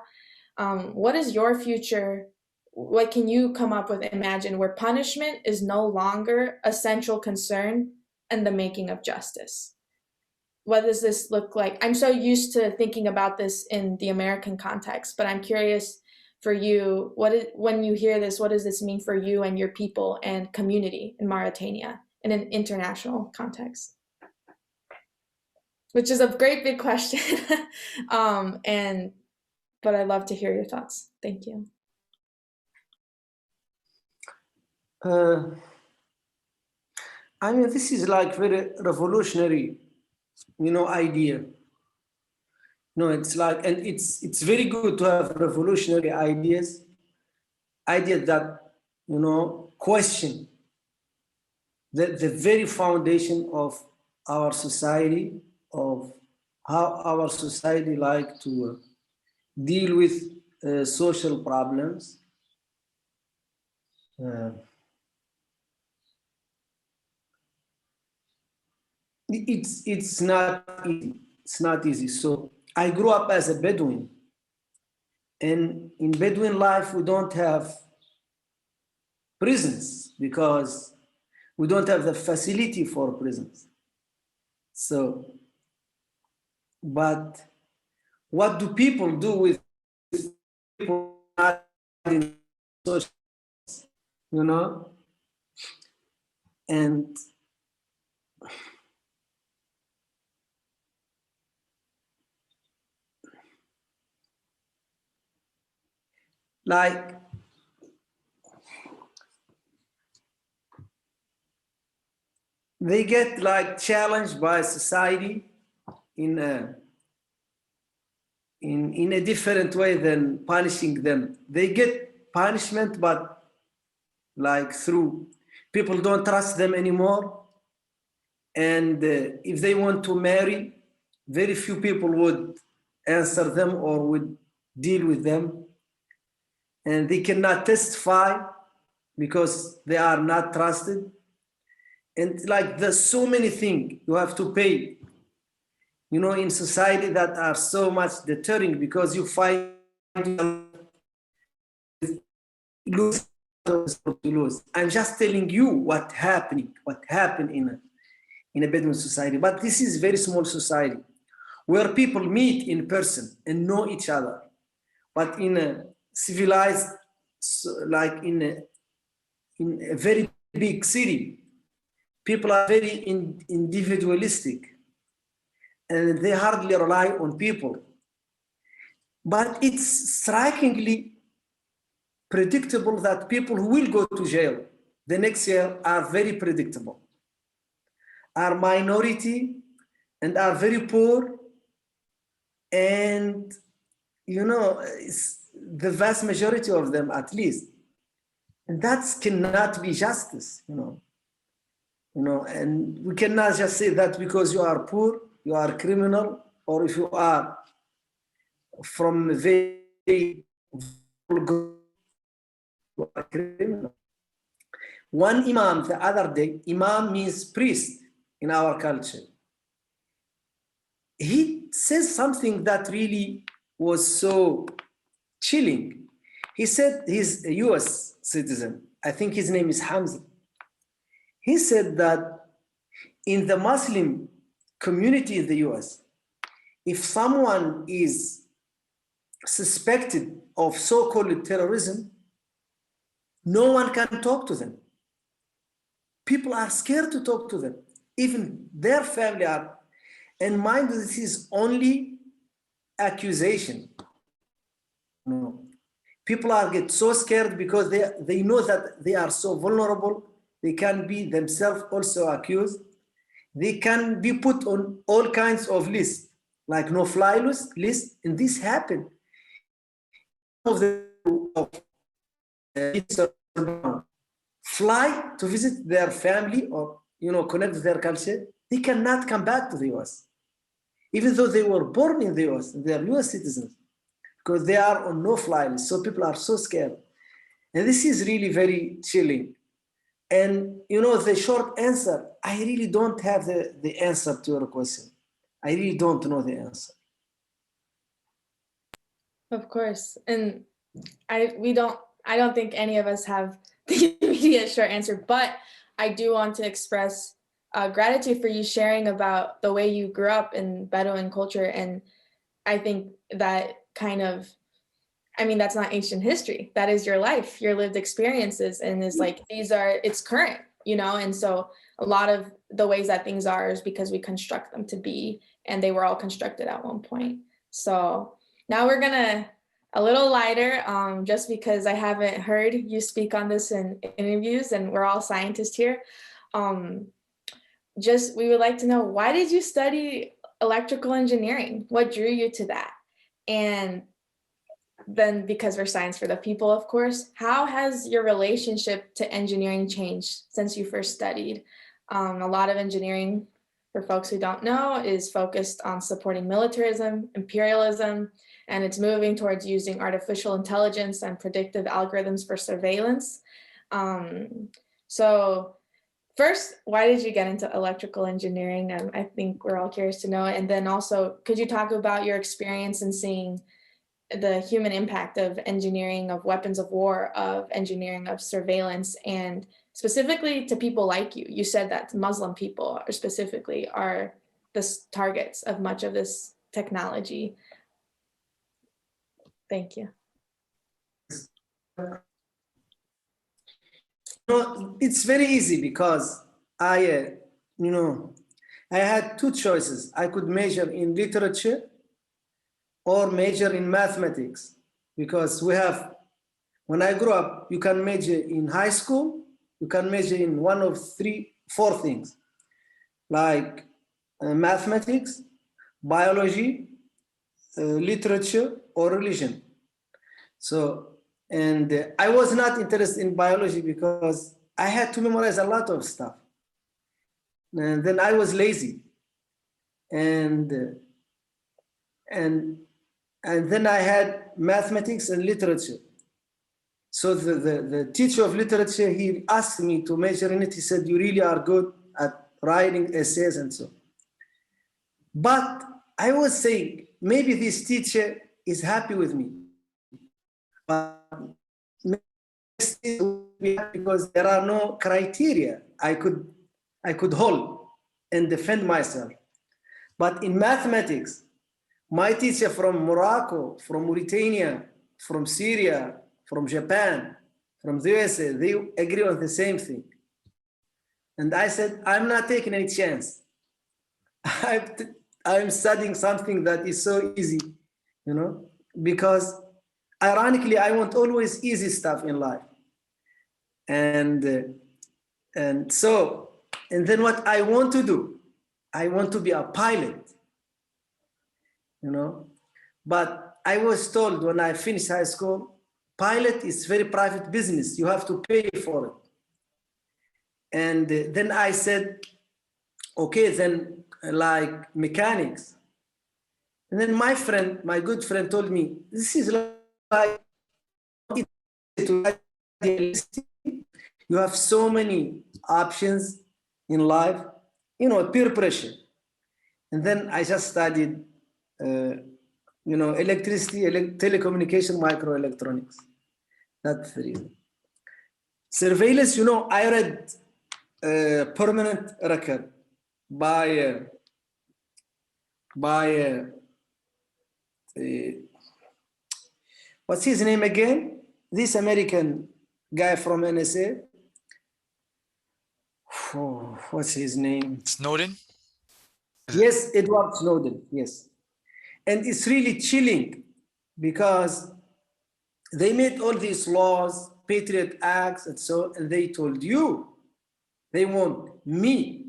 S2: What is your future? What can you come up with, imagine, where punishment is no longer a central concern in the making of justice? What does this look like? I'm so used to thinking about this in the American context, but I'm curious for you, when you hear this, what does this mean for you and your people and community in Mauritania in an international context? Which is a great big question. But I'd love to hear your thoughts. Thank you.
S3: I mean, this is like very revolutionary, idea. It's like, and it's very good to have revolutionary ideas that, question the very foundation of our society, of how our society like to deal with social problems. It's not easy. It's not easy. So I grew up as a Bedouin, and in Bedouin life we don't have prisons because we don't have the facility for prisons. So, but what do people do with people not in social, and like they get like challenged by society in a different way than punishing them. They get punishment, but like through people don't trust them anymore. And if they want to marry, very few people would answer them or would deal with them. And they cannot testify because they are not trusted. And like there's so many things you have to pay, in society that are so much deterring because you find lose. I'm just telling you what happened in a Bedouin society. But this is very small society where people meet in person and know each other. But in a civilized, like in a very big city, people are very individualistic and they hardly rely on people. But it's strikingly predictable that people who will go to jail the next year are very predictable, are minority and are very poor. And, it's the vast majority of them at least. And that cannot be justice, and we cannot just say that because you are poor, you are criminal, or if you are from a very you are criminal. One imam the other day, imam means priest in our culture. He says something that really was so chilling. He said he's a US citizen. I think his name is Hamza. He said that in the Muslim community in the US, if someone is suspected of so-called terrorism, no one can talk to them. People are scared to talk to them. Even their family are. And mind you, this is only accusation. People get so scared because they know that they are so vulnerable. They can be themselves also accused. They can be put on all kinds of lists, like no-fly list, and this happened. Fly to visit their family or connect with their culture, they cannot come back to the US, even though they were born in the US, they are US citizens, because they are on no-fly list. So people are so scared. And this is really very chilling. And you know, the short answer, I really don't have the answer to your question. I really don't know the answer.
S2: Of course. And I don't think any of us have the immediate short answer, but I do want to express gratitude for you sharing about the way you grew up in Bedouin culture. And I think that that's not ancient history. That is your life, your lived experiences. And it's like, it's current, you know? And so a lot of the ways that things are is because we construct them to be, and they were all constructed at one point. So now we're gonna a little lighter, just because I haven't heard you speak on this in interviews, and we're all scientists here. We would like to know, why did you study electrical engineering? What drew you to that? And then, because we're science for the people, of course, how has your relationship to engineering changed since you first studied? A lot of engineering, for folks who don't know, is focused on supporting militarism, imperialism, and it's moving towards using artificial intelligence and predictive algorithms for surveillance. So first, why did you get into electrical engineering? I think we're all curious to know. And then also, could you talk about your experience in seeing the human impact of engineering, of weapons of war, of engineering, of surveillance, and specifically to people like you? You said that Muslim people specifically are the targets of much of this technology. Thank you.
S3: No, it's very easy because I had two choices. I could major in literature or major in mathematics, because when I grew up, you can major in high school, you can major in one of 4 things, like mathematics, biology, literature, or religion. So, and I was not interested in biology because I had to memorize a lot of stuff. And then I was lazy. And then I had mathematics and literature. So the teacher of literature, he asked me to major in it. He said, you really are good at writing essays and so. But I was saying, maybe this teacher is happy with me. But because there are no criteria I could hold and defend myself. But in mathematics, my teacher from Morocco, from Mauritania, from Syria, from Japan, from the USA, they agree on the same thing. And I said, I'm not taking any chance. I'm studying something that is so easy, you know, because ironically, I want always easy stuff in life. And then what I want to do, I want to be a pilot, you know. But I was told when I finished high school, pilot is very private business. You have to pay for it. And then I said, okay, then like mechanics. And then my good friend told me, this is like, you have so many options in life, you know, peer pressure. And then I just studied, electricity, telecommunication, microelectronics. That's the reason. Surveillance, you know, I read Permanent Record by what's his name again? This American guy from NSA. Oh, what's his name?
S4: Snowden?
S3: Yes, Edward Snowden, yes. And it's really chilling because they made all these laws, Patriot Acts, and so, and they told you they want me.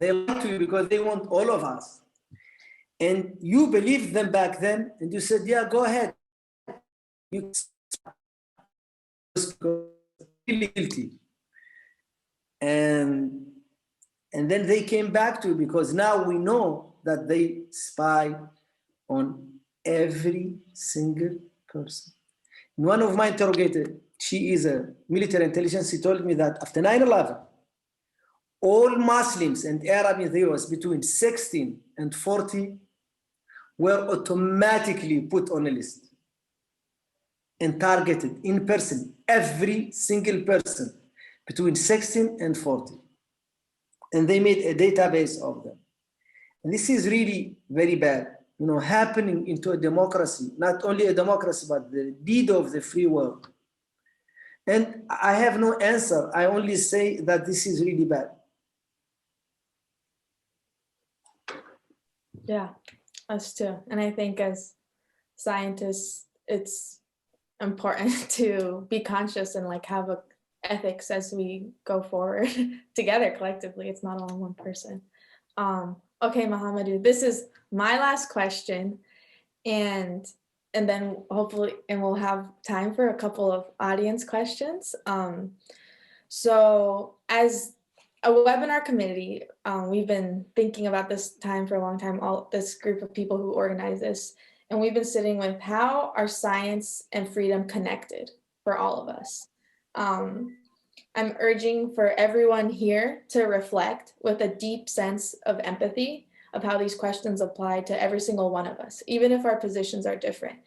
S3: They lie to you because they want all of us. And you believed them back then, and you said, yeah, go ahead. You really guilty. And then they came back to you because now we know that they spy on every single person. In one of my interrogators, she is a military intelligence. She told me that after 9/11, all Muslims and Arab in the US between 16 and 40 were automatically put on a list and targeted in person, every single person between 16 and 40. And they made a database of them. And this is really very bad, you know, happening into a democracy, not only a democracy, but the deed of the free world. And I have no answer. I only say that this is really bad.
S2: Yeah, us too. And I think as scientists, it's important to be conscious and like have a ethics as we go forward together collectively. It's not all one person. Okay, Mohamedou, this is my last question, and then hopefully, and we'll have time for a couple of audience questions. So as a webinar committee, we've been thinking about this time for a long time, all this group of people who organize this, and we've been sitting with how are science and freedom connected for all of us. I'm urging for everyone here to reflect with a deep sense of empathy of how these questions apply to every single one of us, even if our positions are different,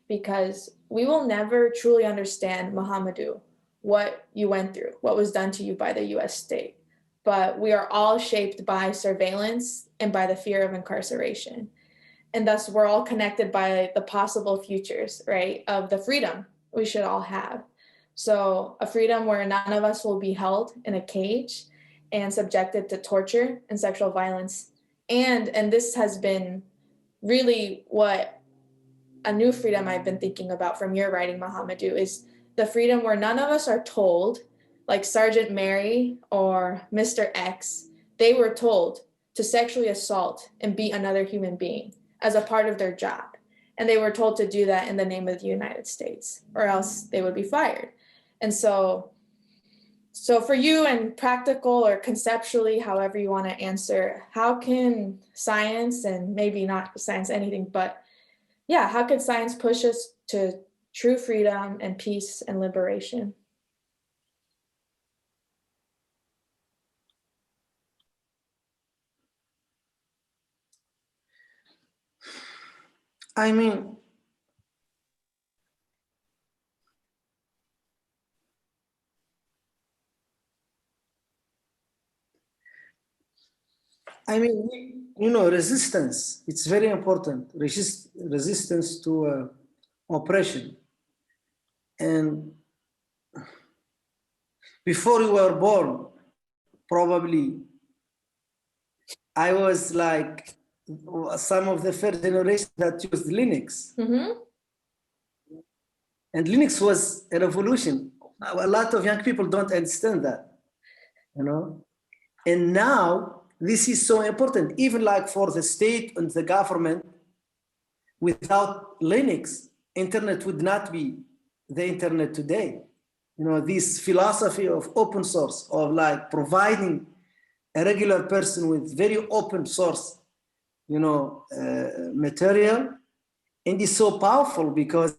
S2: because we will never truly understand, Mohamedou, what you went through, what was done to you by the US state. But we are all shaped by surveillance and by the fear of incarceration. And thus we're all connected by the possible futures, right, of the freedom we should all have. So a freedom where none of us will be held in a cage and subjected to torture and sexual violence. And this has been really what a new freedom I've been thinking about from your writing, Mohamedou, is the freedom where none of us are told, like Sergeant Mary or Mr. X, they were told to sexually assault and beat another human being as a part of their job. And they were told to do that in the name of the United States, or else they would be fired. And so for you, and practical or conceptually, however you want to answer, how can science, and maybe not science anything, but yeah, how can science push us to true freedom and peace and liberation?
S3: I mean, you know, resistance, it's very important. Resistance to oppression. And before you were born, probably I was like some of the first generation that used Linux.
S2: Mm-hmm.
S3: And Linux was a revolution. A lot of young people don't understand that, you know? And now this is so important, even like for the state and the government. Without Linux, internet would not be the internet today. You know, this philosophy of open source, of like providing a regular person with very open source, you know, material, and it's so powerful because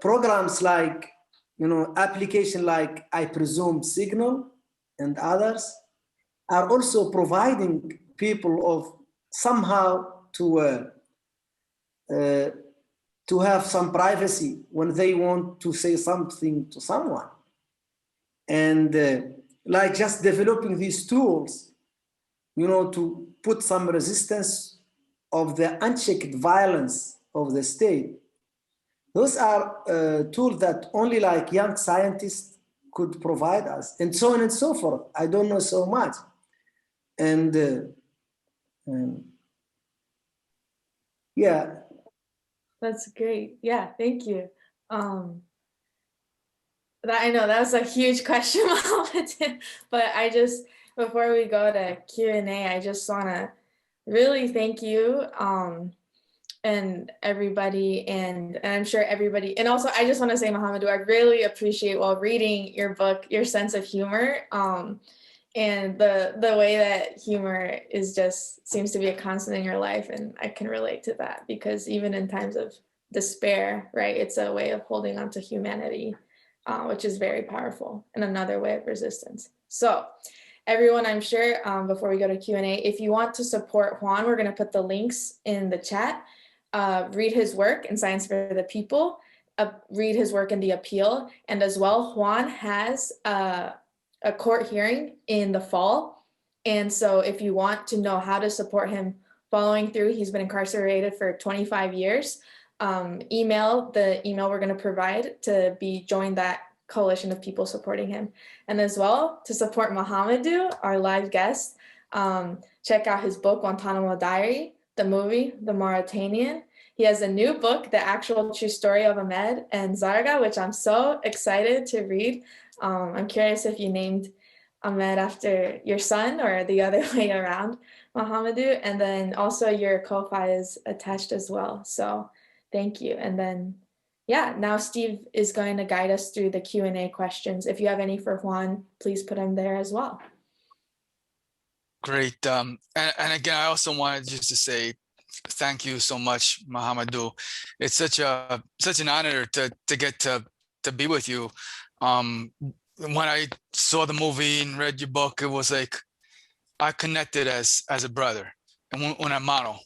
S3: programs like, you know, application like, I presume, Signal and others are also providing people of somehow to have some privacy when they want to say something to someone. And like just developing these tools, you know, to put some resistance of the unchecked violence of the state. Those are tools that only like young scientists could provide us, and so on and so forth. I don't know so much. And yeah.
S2: That's great. Yeah, thank you. That, I know that was a huge question, but I just, before we go to Q&A, I just want to really thank you and everybody, and I'm sure everybody, and also I just want to say, Mohamedou, I really appreciate while reading your book, your sense of humor. And the way that humor is just seems to be a constant in your life, and I can relate to that because even in times of despair, right, it's a way of holding on to humanity, which is very powerful and another way of resistance. So everyone, I'm sure before we go to Q&A, if you want to support Juan, we're going to put the links in the chat. Read his work in Science for the People, read his work in The Appeal, and as well, Juan has a court hearing in the fall. And so if you want to know how to support him following through, he's been incarcerated for 25 years, email the email we're going to provide to join that coalition of people supporting him. And as well, to support Mohamedou, our live guest, check out his book, Guantanamo Diary, the movie, The Mauritanian. He has a new book, The Actual True Story of Ahmed and Zarga, which I'm so excited to read. I'm curious if you named Ahmed after your son or the other way around, Mohamedou. And then also your Ko-Fi is attached as well. So thank you. And then, yeah, now Steve is going to guide us through the Q&A questions. If you have any for Juan, please put them there as well.
S4: Great. And again, I also wanted just to say thank you so much, Mohamedou. It's such an honor to get to be with you. When I saw the movie and read your book, it was like I connected as a brother and un hermano.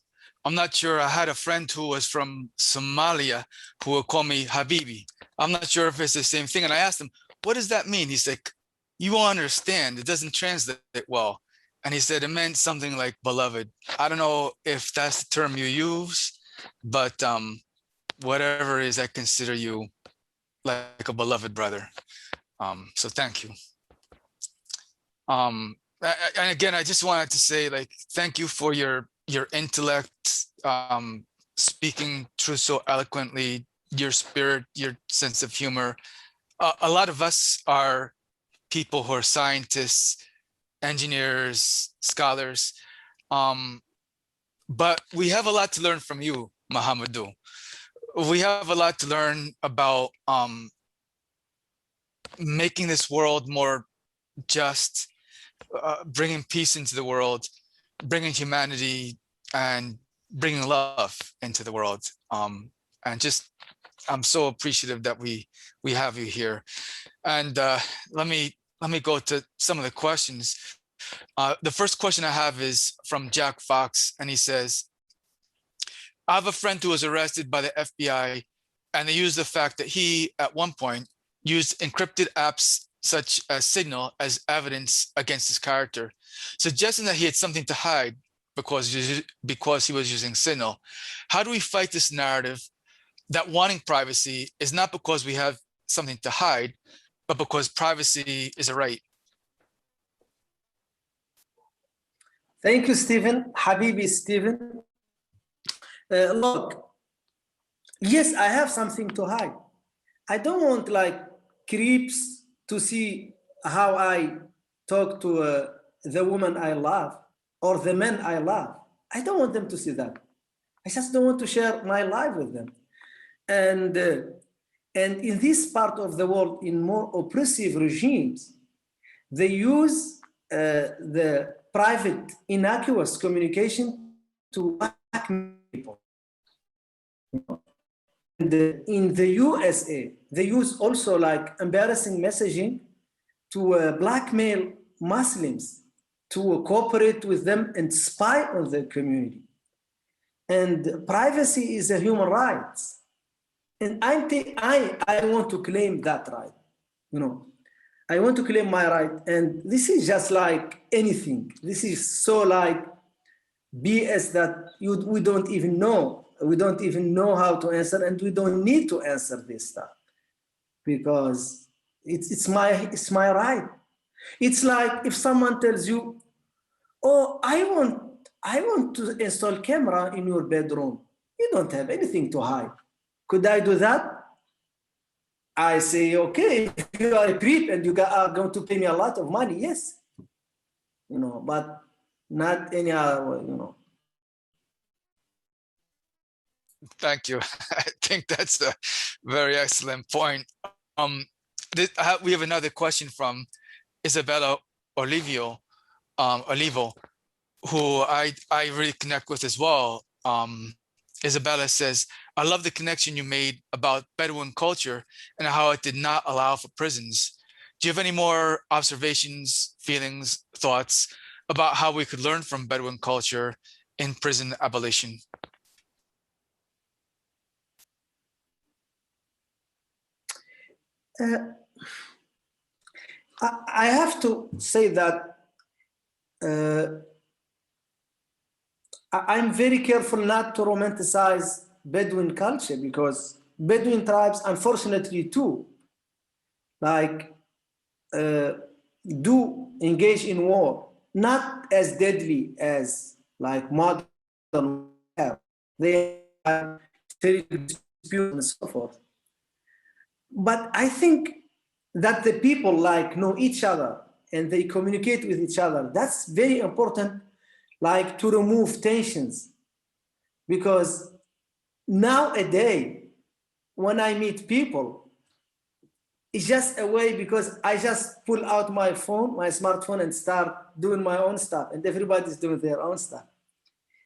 S4: I'm not sure. I had a friend who was from Somalia who would call me Habibi. I'm not sure if it's the same thing. And I asked him, what does that mean? He's like, you won't understand. It doesn't translate well. And he said it meant something like beloved. I don't know if that's the term you use, but whatever it is, I consider you like a beloved brother. So thank you. And again, I just wanted to say, like, thank you for your intellect, speaking truth so eloquently, your spirit, your sense of humor. A lot of us are people who are scientists, engineers, scholars, but we have a lot to learn from you, Mohamedou. We have a lot to learn about making this world more just, bringing peace into the world, bringing humanity, and bringing love into the world. And just, I'm so appreciative that we have you here. And let me go to some of the questions. The first question I have is from Jack Fox, and he says, I have a friend who was arrested by the FBI, and they used the fact that he, at one point, used encrypted apps such as Signal as evidence against his character, suggesting that he had something to hide because he was using Signal. How do we fight this narrative that wanting privacy is not because we have something to hide, but because privacy is a right?
S3: Thank you, Stephen. Habibi, Stephen. Look, yes, I have something to hide. I don't want like creeps to see how I talk to the woman I love or the men I love. I don't want them to see that. I just don't want to share my life with them. And in this part of the world, in more oppressive regimes, they use the private, innocuous communication to blackmail people. And in the USA, they use also like embarrassing messaging to blackmail Muslims to cooperate with them and spy on the community. And privacy is a human right. And I want to claim that right. You know, I want to claim my right. And this is just like anything. This is so like BS that we don't even know. We don't even know how to answer, and we don't need to answer this stuff because it's my right. It's like if someone tells you, "Oh, I want to install camera in your bedroom." You don't have anything to hide. Could I do that? I say, okay, if you are a creep and you are going to pay me a lot of money, yes. You know, but not any other way, you know.
S4: Thank you. I think that's a very excellent point. We have another question from Isabella Olivo, who I really connect with as well. Isabella says, I love the connection you made about Bedouin culture and how it did not allow for prisons. Do you have any more observations, feelings, thoughts about how we could learn from Bedouin culture in prison abolition?
S3: I have to say that I'm very careful not to romanticize Bedouin culture, because Bedouin tribes, unfortunately too, like do engage in war, not as deadly as like modern warfare. They have territorial disputes and so forth. But I think that the people like know each other and they communicate with each other. That's very important, like to remove tensions, because nowadays when I meet people, it's just a way, because I just pull out my phone, my smartphone, and start doing my own stuff, and everybody's doing their own stuff.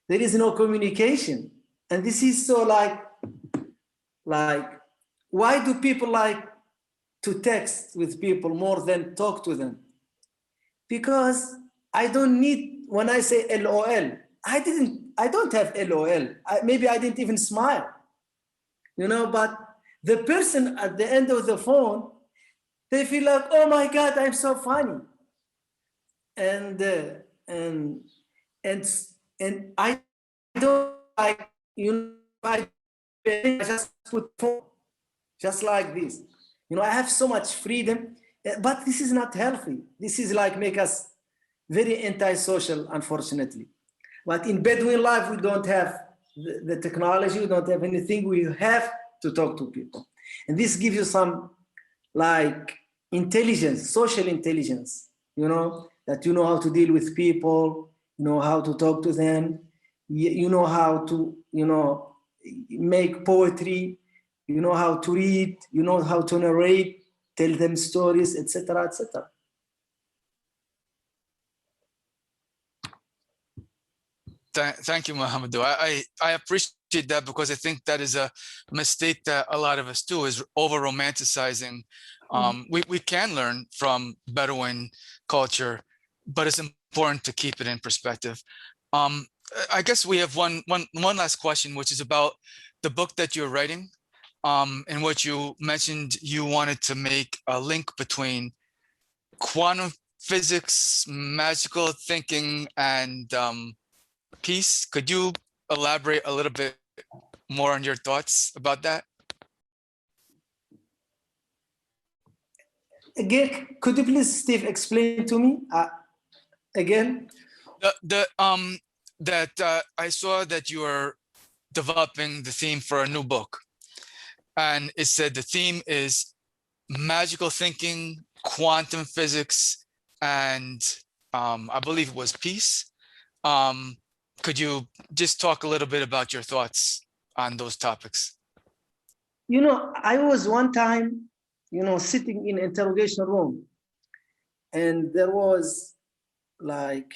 S3: There is no communication, and this is so like why do people like to text with people more than talk to them? Because I don't need, when I say LOL, I don't have LOL. Maybe I didn't even smile, but the person at the end of the phone, they feel like, oh my God, I'm so funny. And I don't like, I just put phone just like this. I have so much freedom, but this is not healthy. This is like make us very antisocial, unfortunately. But in Bedouin life, we don't have the technology, we don't have anything. We have to talk to people. And this gives you some like intelligence, social intelligence, that you know how to deal with people, how to talk to them, you know how to, make poetry, you know how to read, you know how to narrate, tell them stories, etc., etc.
S4: Thank you, Mohamedou. I appreciate that, because I think that is a mistake that a lot of us do, is over romanticizing. We can learn from Bedouin culture, but it's important to keep it in perspective. I guess we have one last question, which is about the book that you're writing, in which you mentioned you wanted to make a link between quantum physics, magical thinking, and peace. Could you elaborate a little bit more on your thoughts about that?
S3: Again, could you please, Steve, explain to me again?
S4: I saw that you are developing the theme for a new book, and it said the theme is magical thinking, quantum physics, and I believe it was peace. Could you just talk a little bit about your thoughts on those topics?
S3: I was one time, sitting in interrogation room, and there was like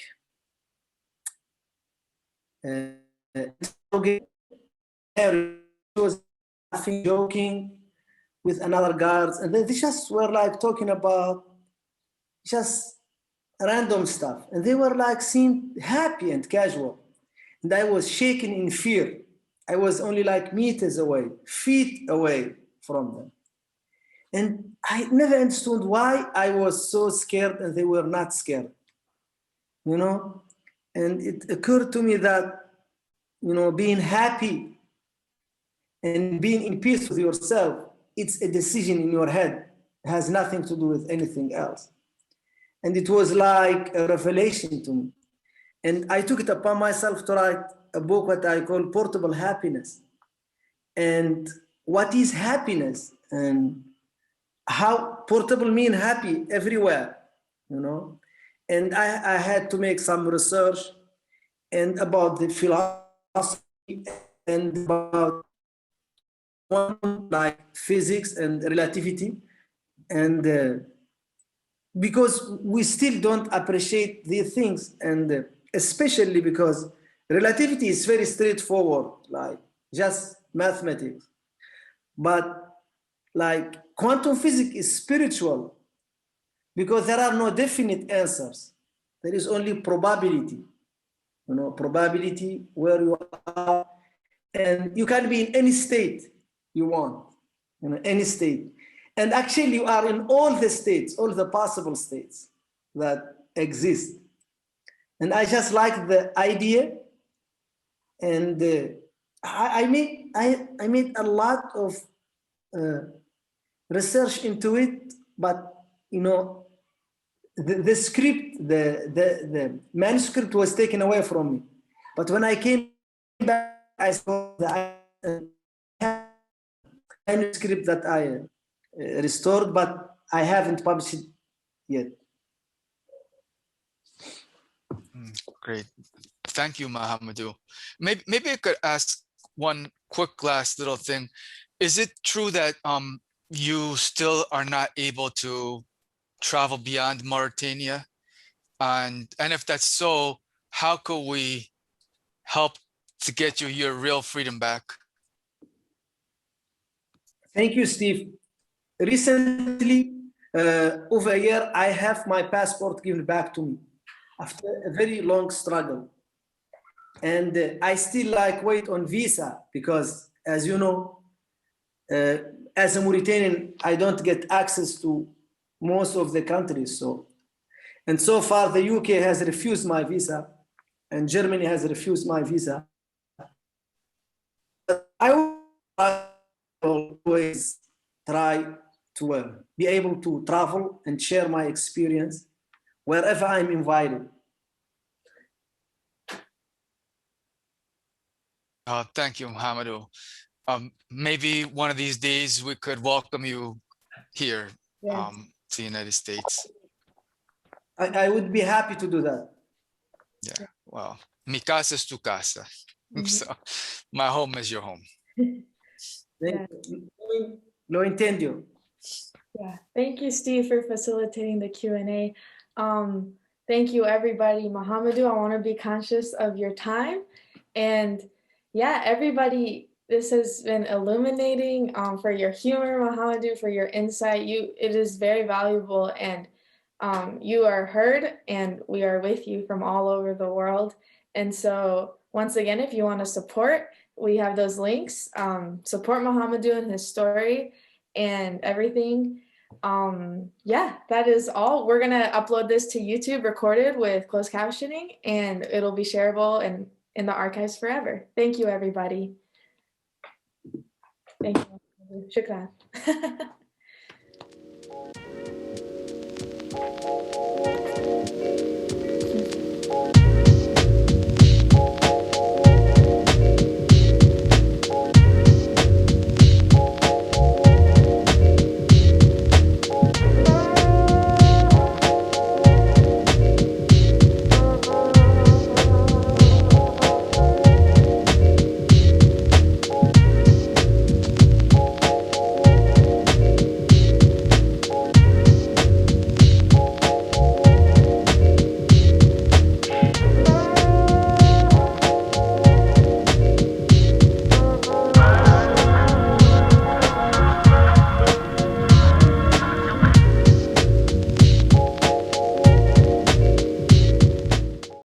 S3: was laughing, joking with another guards, and they just were like talking about just random stuff, and they were like seemed happy and casual, and I was shaking in fear. I was only like meters away, feet away from them, and I never understood why I was so scared and they were not scared, and it occurred to me that being happy and being in peace with yourself, it's a decision in your head. It has nothing to do with anything else. And it was like a revelation to me. And I took it upon myself to write a book what I call Portable Happiness. And what is happiness, and how portable mean happy everywhere, And I had to make some research and about the philosophy and about like physics and relativity, and because we still don't appreciate these things, and especially because relativity is very straightforward, like just mathematics. But like quantum physics is spiritual because there are no definite answers. There is only probability, you know, probability where you are, and you can be in any state you want, you know, any state. And actually you are in all the states, all the possible states that exist. And I just like the idea, and I made a lot of research into it, but you know, the script, the manuscript was taken away from me. But when I came back, I saw the manuscript that I restored, but I haven't published it yet.
S4: Great. Thank you, Mohamedou. Maybe I could ask one quick last little thing. Is it true that you still are not able to travel beyond Mauritania? And if that's so, how could we help to get you your real freedom back?
S3: Thank you, Steve. Recently, over a year, I have my passport given back to me after a very long struggle. And I still like wait on visa because, as you know, as a Mauritanian, I don't get access to most of the countries. And so far, the UK has refused my visa, and Germany has refused my visa. But I will always try to be able to travel and share my experience wherever I'm invited.
S4: Thank you, Mohamedou. Maybe one of these days we could welcome you here to the United States.
S3: I would be happy to do that.
S4: Yeah, well, mi casa es tu casa. So my home is your home.
S3: Lo entendió.
S2: Yeah, thank you, Steve, for facilitating the Q&A. Thank you, everybody. Mohamedou, I want to be conscious of your time. And yeah, everybody, this has been illuminating for your humor, Mohamedou, for your insight. It is very valuable, and you are heard, and we are with you from all over the world. And so once again, if you want to support, we have those links. Support Mohamedou and his story and everything. Yeah, that is all. We're gonna upload this to YouTube recorded with closed captioning, and it'll be shareable and in the archives forever. Thank you, everybody. Thank you. Shukran.